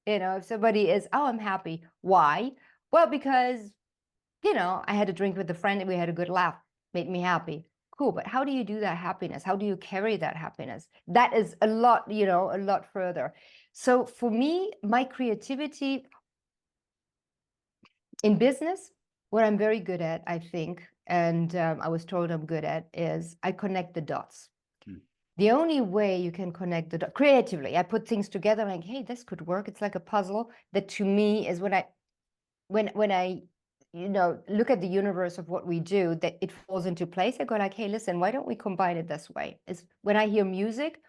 If somebody is, oh, I'm happy. Why? Well, because, I had a drink with a friend and we had a good laugh, made me happy. Cool. But how do you do that happiness? How do you carry that happiness? That is a lot, a lot further. So for me, my creativity in business, what I'm very good at, I think, and I was told I'm good at, is I connect the dots. The only way you can connect the dots creatively, I put things together like, hey, this could work. It's like a puzzle. That to me is when I look at the universe of what we do, that it falls into place. I go like, hey, listen, why don't we combine it this way? Is when I hear music,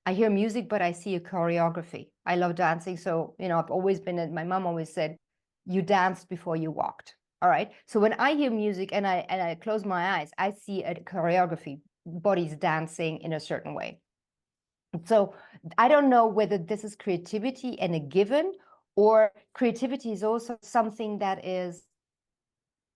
but I see a choreography. I love dancing. So, I've always been, my mom always said, you danced before you walked. All right. So when I hear music and I close my eyes, I see a choreography, bodies dancing in a certain way. So I don't know whether this is creativity and a given, or creativity is also something that is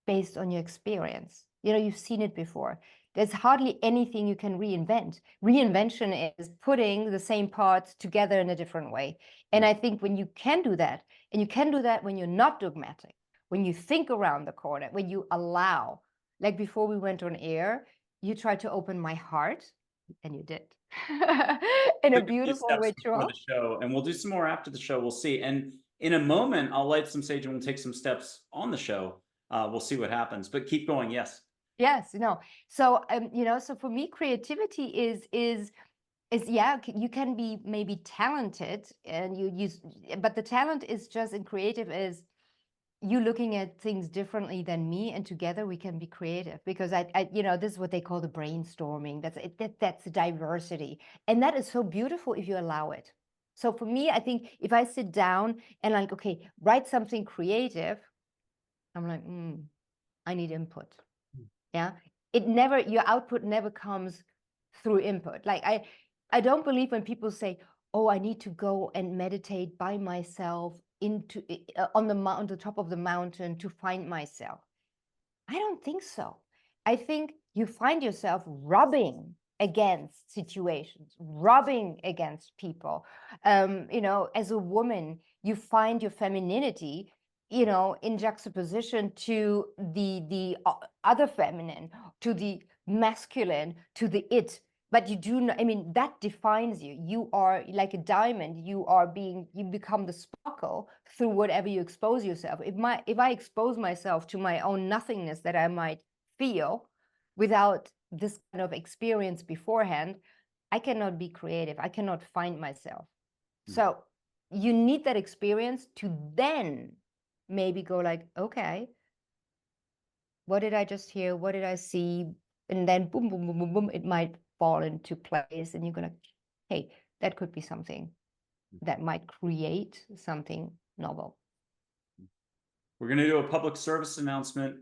based on your experience. You've seen it before. There's hardly anything you can reinvent. Reinvention is putting the same parts together in a different way. And I think when you can do that, and you can do that when you're not dogmatic, when you think around the corner, when you allow, like before we went on air, you tried to open my heart, and you did. In a beautiful Before ritual. the show, and we'll do some more after the show. We'll see. And in a moment, I'll light some sage and we'll take some steps on the show. We'll see what happens, but keep going. Yes. Yes, so so for me, creativity is yeah, you can be maybe talented and you use, but the talent is just, and creative is you looking at things differently than me, and together we can be creative. Because I this is what they call the brainstorming. That's diversity, and that is so beautiful if you allow it. So for me, I think if I sit down and like, okay, write something creative, I'm like, I need input. Yeah. Your output never comes through input. Like I don't believe when people say, oh, I need to go and meditate by myself on the top of the mountain to find myself. I don't think so. I think you find yourself rubbing against situations, rubbing against people. As a woman, you find your femininity, in juxtaposition to the other feminine, to the masculine, to the it. But you do not, I mean, that defines you. You are like a diamond. You become the sparkle through whatever you expose yourself. If I expose myself to my own nothingness that I might feel without this kind of experience beforehand, I cannot be creative. I cannot find myself. So you need that experience to then maybe go like, okay, what did I just hear? What did I see? And then boom, boom, boom, boom, boom, it might fall into place, and you're gonna, hey, that could be something that might create something novel. We're going to do a public service announcement.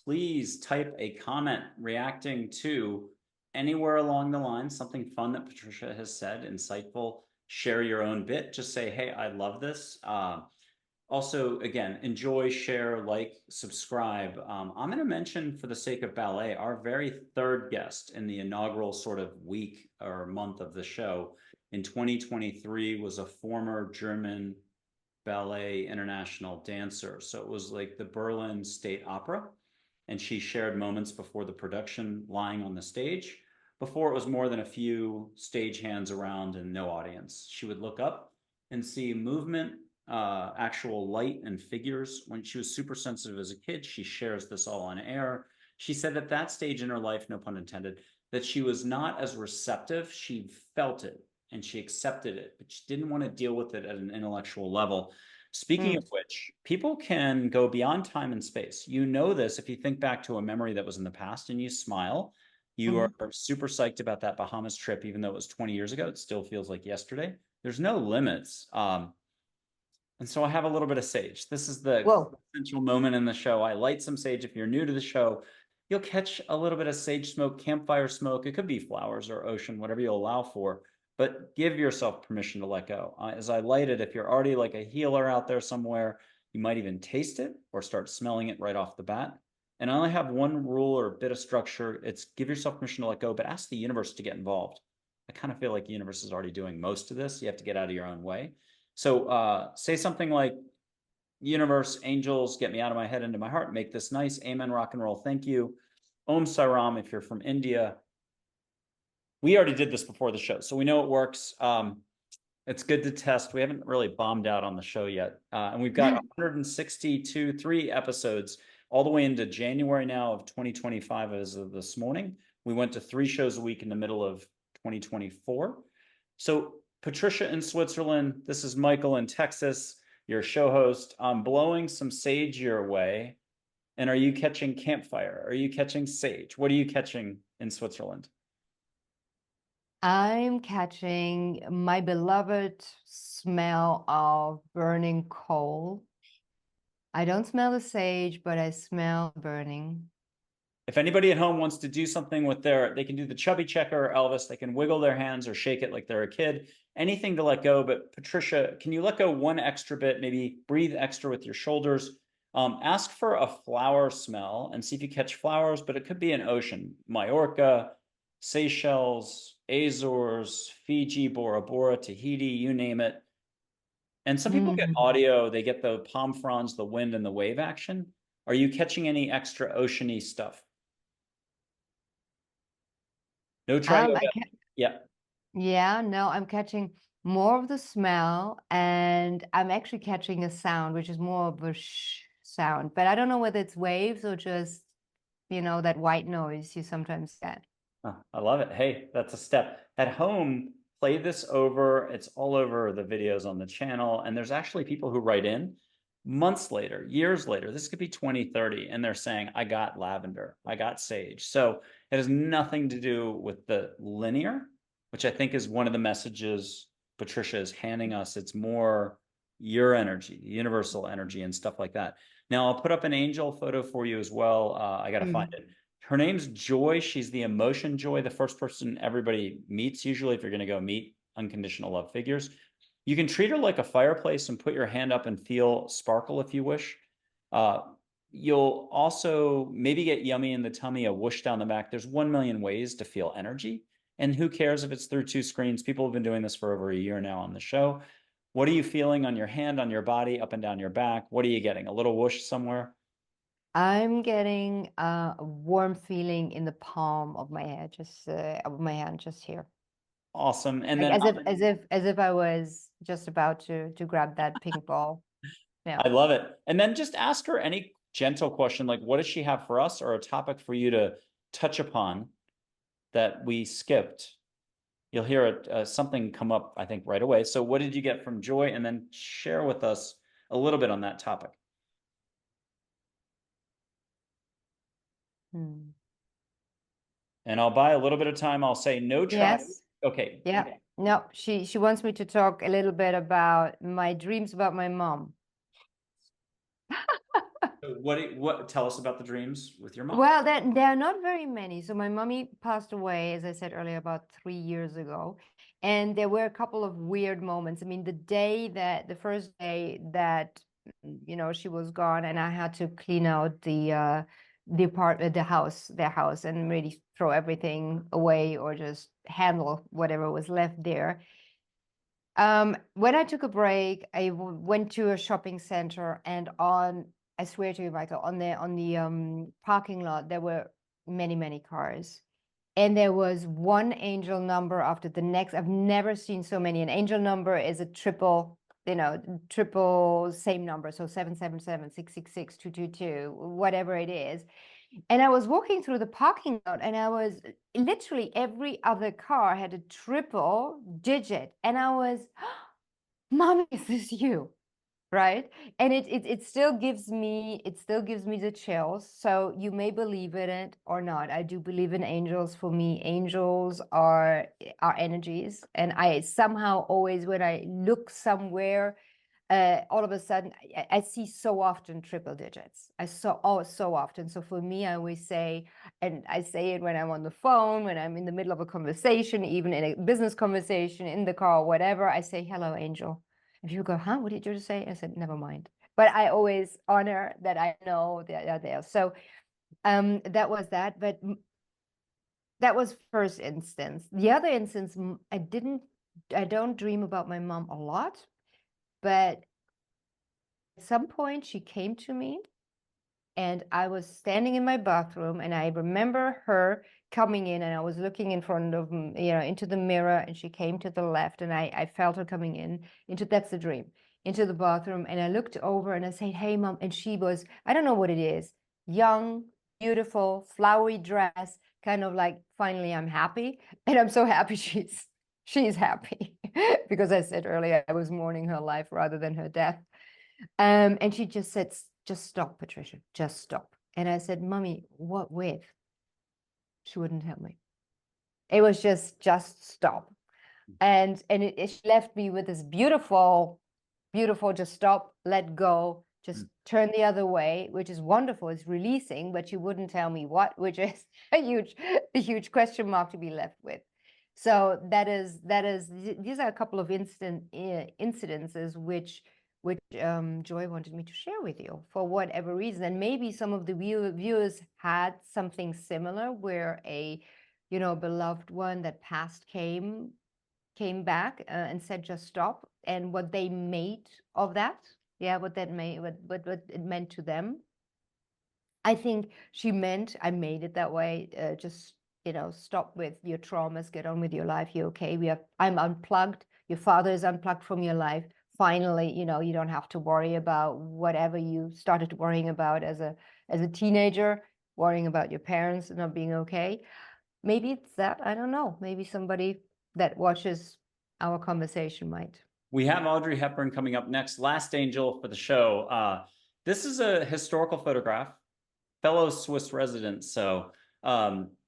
Please type a comment reacting to anywhere along the line, something fun that Patricia has said, insightful. Share your own bit. Just say, hey, I love this. Also, again, enjoy, share, like, subscribe. I'm going to mention, for the sake of ballet, our very third guest in the inaugural sort of week or month of the show in 2023 was a former German ballet international dancer. So it was like the Berlin State Opera. And she shared moments before the production lying on the stage. Before it was more than a few stagehands around and no audience. She would look up and see movement, actual light and figures. When she was super sensitive as a kid, she shares this all on air. She said at that stage in her life, no pun intended, that she was not as receptive. She felt it and she accepted it, but she didn't want to deal with it at an intellectual level. Speaking of which, people can go beyond time and space. You know this if you think back to a memory that was in the past and you smile. You are super psyched about that Bahamas trip, even though it was 20 years ago. It still feels like yesterday. There's no limits. And so I have a little bit of sage. This is the essential moment in the show. I light some sage. If you're new to the show, you'll catch a little bit of sage smoke, campfire smoke. It could be flowers or ocean, whatever you'll allow for. But give yourself permission to let go. As I light it, if you're already like a healer out there somewhere, you might even taste it or start smelling it right off the bat. And I only have one rule or bit of structure. It's give yourself permission to let go, but ask the universe to get involved. I kind of feel like the universe is already doing most of this. You have to get out of your own way. So say something like, universe, angels, get me out of my head into my heart, make this nice. Amen, rock and roll. Thank you. Om Saram, if you're from India. We already did this before the show, so we know it works. It's good to test. We haven't really bombed out on the show yet. And we've got 162, 3 episodes all the way into January now of 2025 as of this morning. We went to 3 shows a week in the middle of 2024. So Patricia in Switzerland, this is Michael in Texas, your show host. I'm blowing some sage your way. And are you catching campfire? Are you catching sage? What are you catching in Switzerland? I'm catching my beloved smell of burning coal. I don't smell the sage, but I smell burning. If anybody at home wants to do something with they can do the chubby checker or Elvis. They can wiggle their hands or shake it like they're a kid. Anything to let go. But Patricia, can you let go one extra bit? Maybe breathe extra with your shoulders. Ask for a flower smell and see if you catch flowers, but it could be an ocean. Majorca, Seychelles, Azores, Fiji, Bora Bora, Tahiti, you name it. And some people get audio, they get the palm fronds, the wind, and the wave action. Are you catching any extra oceany stuff? No try yoga. Yeah. Yeah, no, I'm catching more of the smell, and I'm actually catching a sound, which is more of a sound. But I don't know whether it's waves or just, that white noise you sometimes get. Oh, I love it. Hey, that's a step. At home, play this over. It's all over the videos on the channel. And there's actually people who write in months later, years later. This could be 2030. And they're saying, I got lavender, I got sage. So it has nothing to do with the linear, which I think is one of the messages Patricia is handing us. It's more your energy, universal energy, and stuff like that. Now, I'll put up an angel photo for you as well. I got to find it. Her name's Joy. She's the emotion Joy, the first person everybody meets, usually, if you're going to go meet unconditional love figures. You can treat her like a fireplace and put your hand up and feel sparkle if you wish. You'll also maybe get yummy in the tummy, a whoosh down the back. There's 1 million ways to feel energy. And who cares if it's through 2 screens? People have been doing this for over a year now on the show. What are you feeling on your hand, on your body, up and down your back? What are you getting? A little whoosh somewhere? I'm getting a warm feeling in the palm of my hand, just of my hand, just here. Awesome. And Like then as if I was just about to grab that pink ball. Yeah. I love it. And then just ask her any gentle question, like what does she have for us, or a topic for you to touch upon that we skipped. You'll hear something come up, I think, right away. So what did you get from Joy? And then share with us a little bit on that topic. And I'll buy a little bit of time. I'll say no track. Yes. Okay. Yeah. No, she wants me to talk a little bit about my dreams about my mom. What tell us about the dreams with your mom? Well, there are not very many. So my mommy passed away, as I said earlier, about 3 years ago. And there were a couple of weird moments. I mean, the first day that, she was gone, and I had to clean out their house, and really throw everything away or just handle whatever was left there. When I took a break, I went to a shopping center, and I swear to you, Michael, on the parking lot, there were many, many cars. And there was one angel number after the next. I've never seen so many. An angel number is a triple same number. So 777, 666, 222, whatever it is. And I was walking through the parking lot, and I was literally every other car had a triple digit. And I was, Mom, is this you? Right. And it still gives me the chills. So you may believe in it or not. I do believe in angels. For me, angels are energies. And I somehow always, when I look somewhere, all of a sudden I see so often triple digits. So often. So for me, I always say, and I say it when I'm on the phone, when I'm in the middle of a conversation, even in a business conversation, in the car, whatever, I say, hello, angel. If you go, huh, what did you just say? I said, never mind. But I always honor that I know they are there. So that was that. But that was first instance. The other instance, I don't dream about my mom a lot. But at some point she came to me, and I was standing in my bathroom, and I remember her coming in, and I was looking in front of, into the mirror, and she came to the left, and I felt her coming that's the dream, into the bathroom. And I looked over and I said, hey, Mom. And she was, I don't know what it is, young, beautiful, flowery dress, kind of like, finally, I'm happy. And I'm so happy she's happy because I said earlier I was mourning her life rather than her death. And she just said, just stop, Patricia, just stop. And I said, Mommy, what with? She wouldn't tell me. It was just stop. And she left me with this beautiful, just stop, let go, just turn the other way, which is wonderful. It's releasing, but she wouldn't tell me what, which is a huge question mark to be left with. So these are a couple of incidences which Joy wanted me to share with you for whatever reason. And maybe some of the viewers had something similar, where a beloved one that passed came back and said just stop, and what they made of that, what it meant to them. I think she meant, I made it that way, just stop with your traumas, get on with your life. You're okay. I'm unplugged. Your father is unplugged from your life. Finally, you don't have to worry about whatever you started worrying about as a teenager, worrying about your parents not being okay. Maybe it's that. I don't know. Maybe somebody that watches our conversation might. We have Audrey Hepburn coming up next, last angel for the show. This is a historical photograph, fellow Swiss resident. So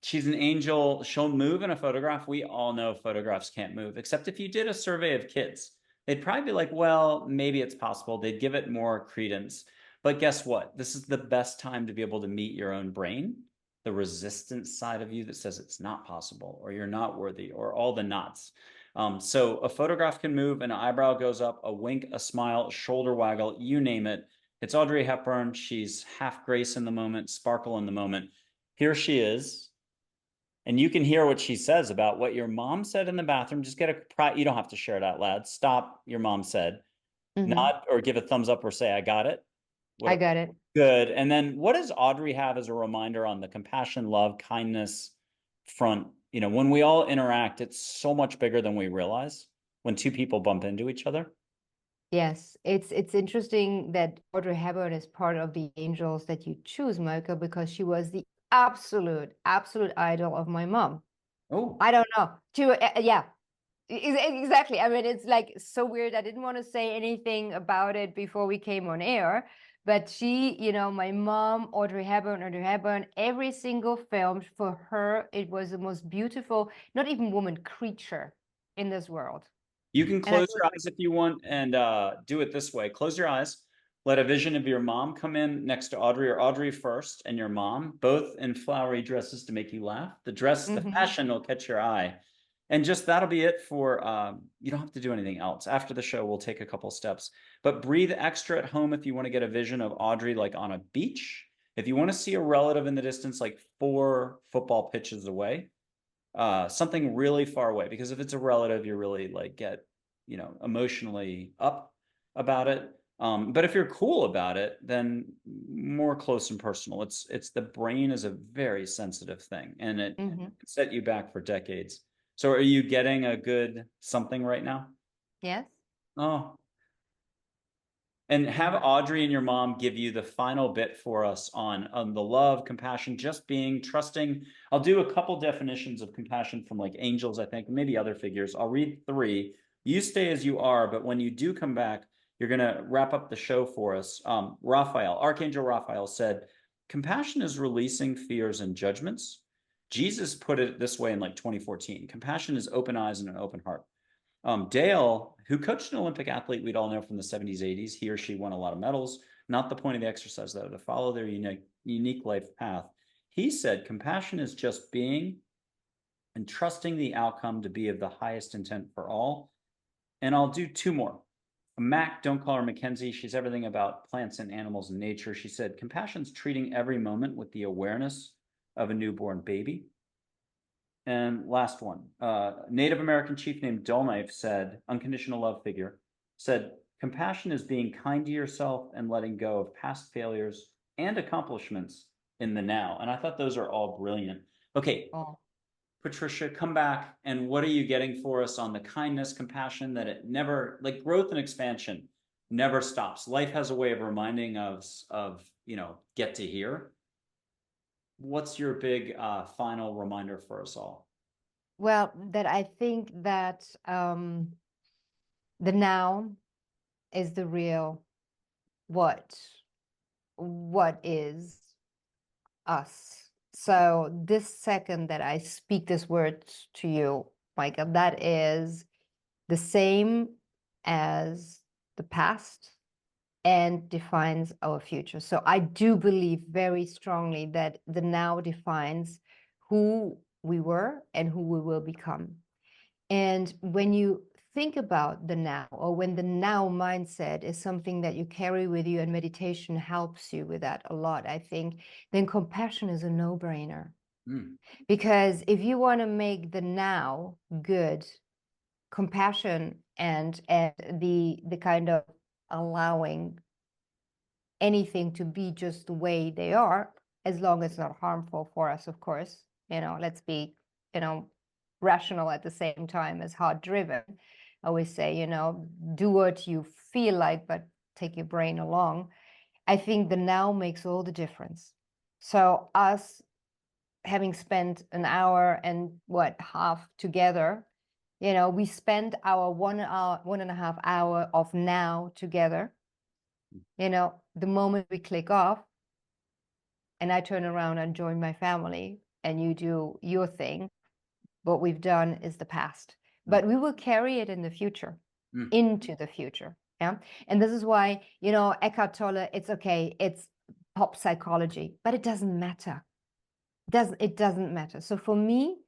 She's an angel. She'll move in a photograph. We all know photographs can't move, except if you did a survey of kids, they'd probably be like, well, maybe it's possible. They'd give it more credence. But guess what? This is the best time to be able to meet your own brain, the resistance side of you that says it's not possible, or you're not worthy, or all the knots. So a photograph can move, an eyebrow goes up, a wink, a smile, shoulder waggle, you name it. It's Audrey Hepburn. She's half grace in the moment, sparkle in the moment. Here she is. And you can hear what she says about what your mom said in the bathroom. Just get you don't have to share it out loud. Stop, your mom said. Hmm. Nod or give a thumbs up or say, I got it. I What got it. good. And then what does Audrey have as a reminder on the compassion, love, kindness front? You know, when we all interact, it's so much bigger than we realize when two people bump into each other. Yes, it's interesting that Audrey Hepburn is part of the angels that you choose, Michael, because she was the absolute idol of my mom. Oh, I don't know. Yeah, exactly. I mean, it's like so weird. I didn't want to say anything about it before we came on air, but she, my mom, Audrey Hepburn, every single film for her, it was the most beautiful, not even woman, creature in this world. you can And I close thought, your eyes if you want and do it this way. Close your eyes. Let a vision of your mom come in next to Audrey, or Audrey first and your mom, both in flowery dresses to make you laugh. The dress, the mhm. fashion will catch your eye. And just that'll be it for, you don't have to do anything else. After the show, we'll take a couple steps. But breathe extra at home if you want to get a vision of Audrey like on a beach. If you want to see a relative in the distance, like 4 football pitches away, something really far away, because if it's a relative, you really like get, emotionally up about it. But if you're cool about it, then more close and personal. It's the brain is a very sensitive thing, and it Mhm. set you back for decades. So are you getting a good something right now? Yes. Oh, and have Audrey and your mom give you the final bit for us on the love, compassion, just being trusting. I'll do a couple definitions of compassion from like angels, I think, maybe other figures. I'll read 3. You stay as you are, but when you do come back, you're going to wrap up the show for us. Raphael, Archangel Raphael said, compassion is releasing fears and judgments. Jesus put it this way in like 2014. Compassion is open eyes and an open heart. Dale, who coached an Olympic athlete we'd all know from the 70s, 80s, he or she won a lot of medals. Not the point of the exercise, though, to follow their unique life path. He said, compassion is just being and trusting the outcome to be of the highest intent for all. And I'll do 2 more. Mac, don't call her Mackenzie. She's everything about plants and animals and nature. She said, compassion's treating every moment with the awareness of a newborn baby. And last one, Native American chief named Dullknife said, unconditional love figure, said, compassion is being kind to yourself and letting go of past failures and accomplishments in the now. And I thought those are all brilliant. Okay, Oh. Patricia, come back. And what are you getting for us on the kindness, compassion, that it never, like growth and expansion, never stops? Life has a way of reminding us of, get to here. What's your big final reminder for us all? Well, that I think that the now is the real what is us. So this second that I speak this word to you, Michael, that is the same as the past and defines our future. So I do believe very strongly that the now defines who we were and who we will become. And when you think about the now, or when the now mindset is something that you carry with you, and meditation helps you with that a lot, I think, then compassion is a no-brainer. Mm. Because if you want to make the now good, compassion and the kind of allowing anything to be just the way they are, as long as it's not harmful for us, of course. Let's be, rational at the same time as heart driven. I always say, do what you feel like, but take your brain along. I think the now makes all the difference. So us having spent an hour and half together, we spend our 1.5 hour of now together. The moment we click off and I turn around and join my family, and you do your thing. What we've done is the past, but we will carry it in the future, into the future. Yeah. And this is why, you know, Eckhart Tolle, it's okay, it's pop psychology, but it doesn't matter. It doesn't matter. So for me,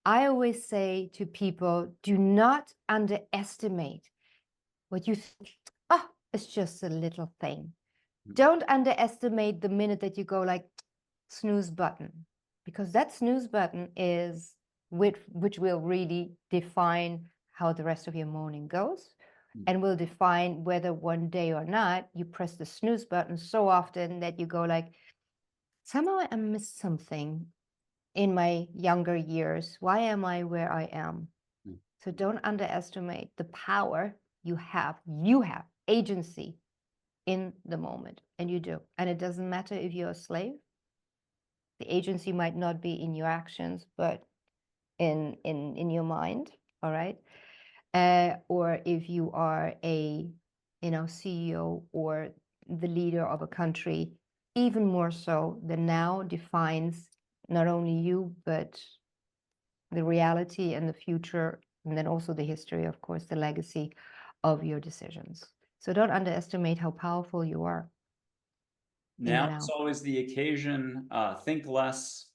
I always say to people, do not underestimate what you think, oh, it's just a little thing. Don't underestimate the minute that you go like snooze button, because that snooze button is which will really define how the rest of your morning goes, and will define whether one day or not you press the snooze button so often that you go like, somehow I missed something in my younger years. Why am I where I am? So don't underestimate the power you have. You have agency in the moment, and you do. And it doesn't matter if you're a slave. The agency might not be in your actions, but in your mind. All right. Or if you are a, you know, CEO or the leader of a country, even more so, the now defines not only you, but the reality and the future, and then also the history, of course, the legacy of your decisions. So don't underestimate how powerful you are. Now it's always the occasion, think less,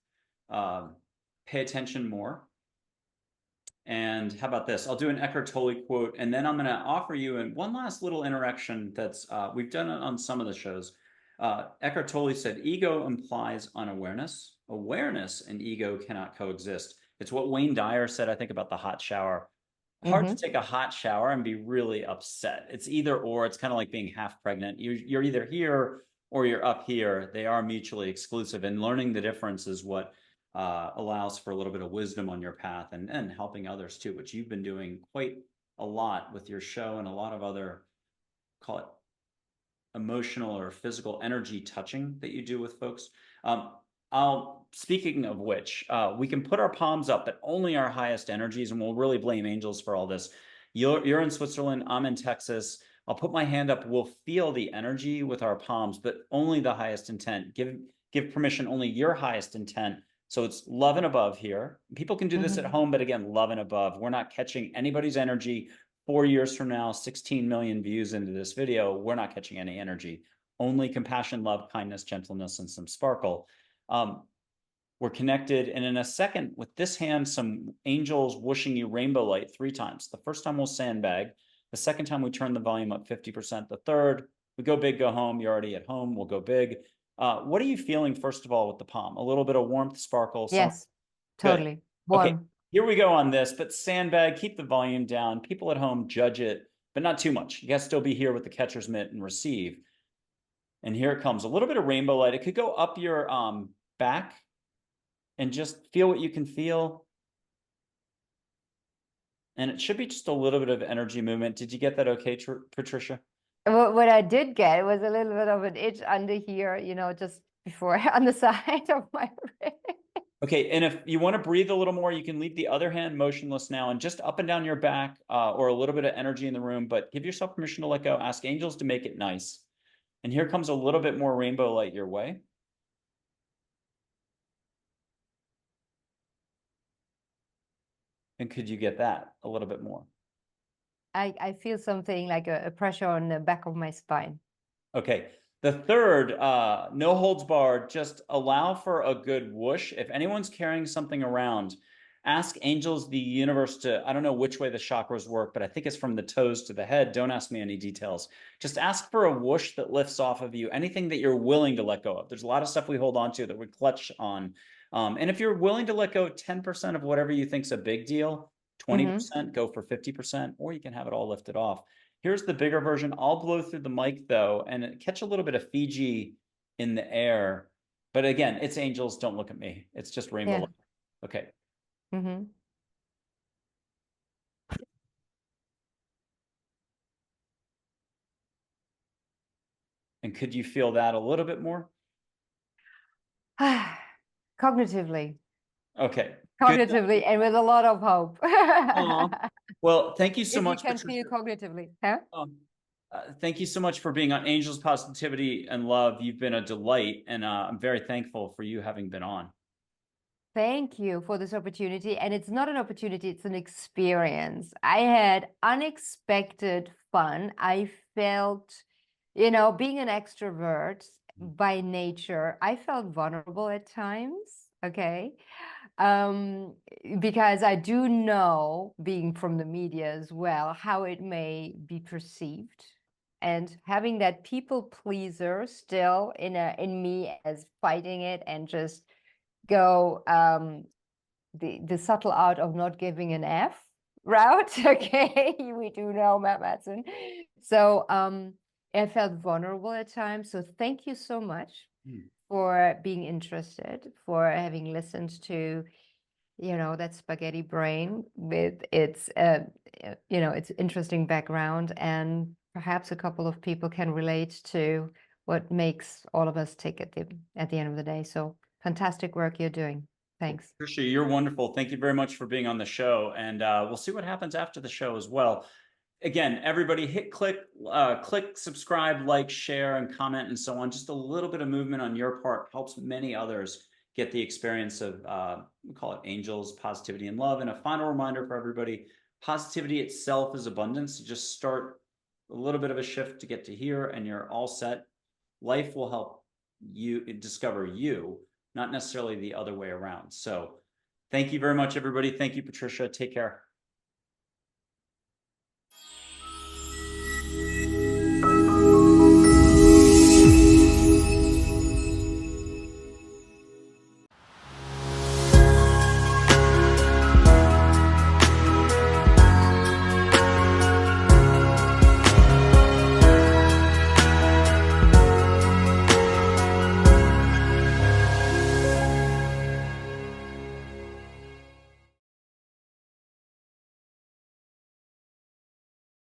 pay attention more. And how about this? I'll do an Eckhart Tolle quote, and then I'm going to offer you one last little interaction that's, we've done it on some of the shows. Eckhart Tolle said, ego implies unawareness. Awareness and ego cannot coexist. It's what Wayne Dyer said, I think, about the hot shower. Hard to take a hot shower and be really upset. It's either or. It's kind of like being half pregnant. You're either here or you're up here. They are mutually exclusive, and learning the difference is what allows for a little bit of wisdom on your path, and helping others too, which you've been doing quite a lot with your show and a lot of other, call it emotional or physical energy touching that you do with folks. Speaking of which, we can put our palms up at only our highest energies, and we'll really blame angels for all this. You're in Switzerland, I'm in Texas. I'll put my hand up. We'll feel the energy with our palms, but only the highest intent. Give permission, only your highest intent. So it's love and above here. People can do this at home, but again, love and above. We're not catching anybody's energy. 4 years from now, 16 million views into this video, we're not catching any energy. Only compassion, love, kindness, gentleness, and some sparkle. We're connected. And in a second, with this hand, some angels wishing you rainbow light 3 times. The first time we'll sandbag. The second time we turn the volume up 50%. The third, we go big, go home. You're already at home. We'll go big. What are you feeling, first of all, with the palm? A little bit of warmth, sparkle? Yes, totally. Warm. Okay, here we go on this, but sandbag, keep the volume down. People at home judge it, but not too much. You guys still be here with the catcher's mitt and receive. And here it comes. A little bit of rainbow light. It could go up your back, and just feel what you can feel. And it should be just a little bit of energy movement. Did you get that okay, Patricia? What I did get was a little bit of an itch under here, you know, just before on the side of my wrist. Okay, and if you want to breathe a little more, you can leave the other hand motionless now and just up and down your back, or a little bit of energy in the room, but give yourself permission to let go. Ask angels to make it nice. And here comes a little bit more rainbow light your way. And could you get that a little bit more? I feel something like a pressure on the back of my spine. Okay. The third, no holds barred, just allow for a good whoosh. If anyone's carrying something around, ask angels, the universe to, I don't know which way the chakras work, but I think it's from the toes to the head. Don't ask me any details. Just ask for a whoosh that lifts off of you, anything that you're willing to let go of. There's a lot of stuff we hold on to that we clutch on. And if you're willing to let go 10% of whatever you think's a big deal, 20%, go for 50%, or you can have it all lifted off. Here's the bigger version. I'll blow through the mic though, and catch a little bit of Fiji in the air. But again, it's angels. Don't look at me. It's just rainbow light. Okay. And could you feel that a little bit more? Cognitively. Okay. Cognitively, and with a lot of hope. Well, thank you so if much. You can feel cognitively. Huh? Thank you so much for being on Angels Positivity and Love. You've been a delight, and I'm very thankful for you having been on. Thank you for this opportunity. And it's not an opportunity, it's an experience. I had unexpected fun. I felt, being an extrovert by nature, I felt vulnerable at times. Okay. Um, because I do know, being from the media as well, how it may be perceived. And having that people pleaser still in me as fighting it and just go the subtle art of not giving an F route. Okay, we do know Matt Matson. So I felt vulnerable at times. So thank you so much for being interested, for having listened to that spaghetti brain with its interesting background, and perhaps a couple of people can relate to what makes all of us tick at the end of the day. So fantastic work you're doing. Thanks. Patricia, you're wonderful. Thank you very much for being on the show. And we'll see what happens after the show as well. Again, everybody click subscribe, like, share, and comment, and so on. Just a little bit of movement on your part helps many others get the experience of, we call it angels, positivity, and love. And a final reminder for everybody, positivity itself is abundance. You just start a little bit of a shift to get to here, and you're all set. Life will help you discover you, not necessarily the other way around. So thank you very much, everybody. Thank you, Patricia. Take care.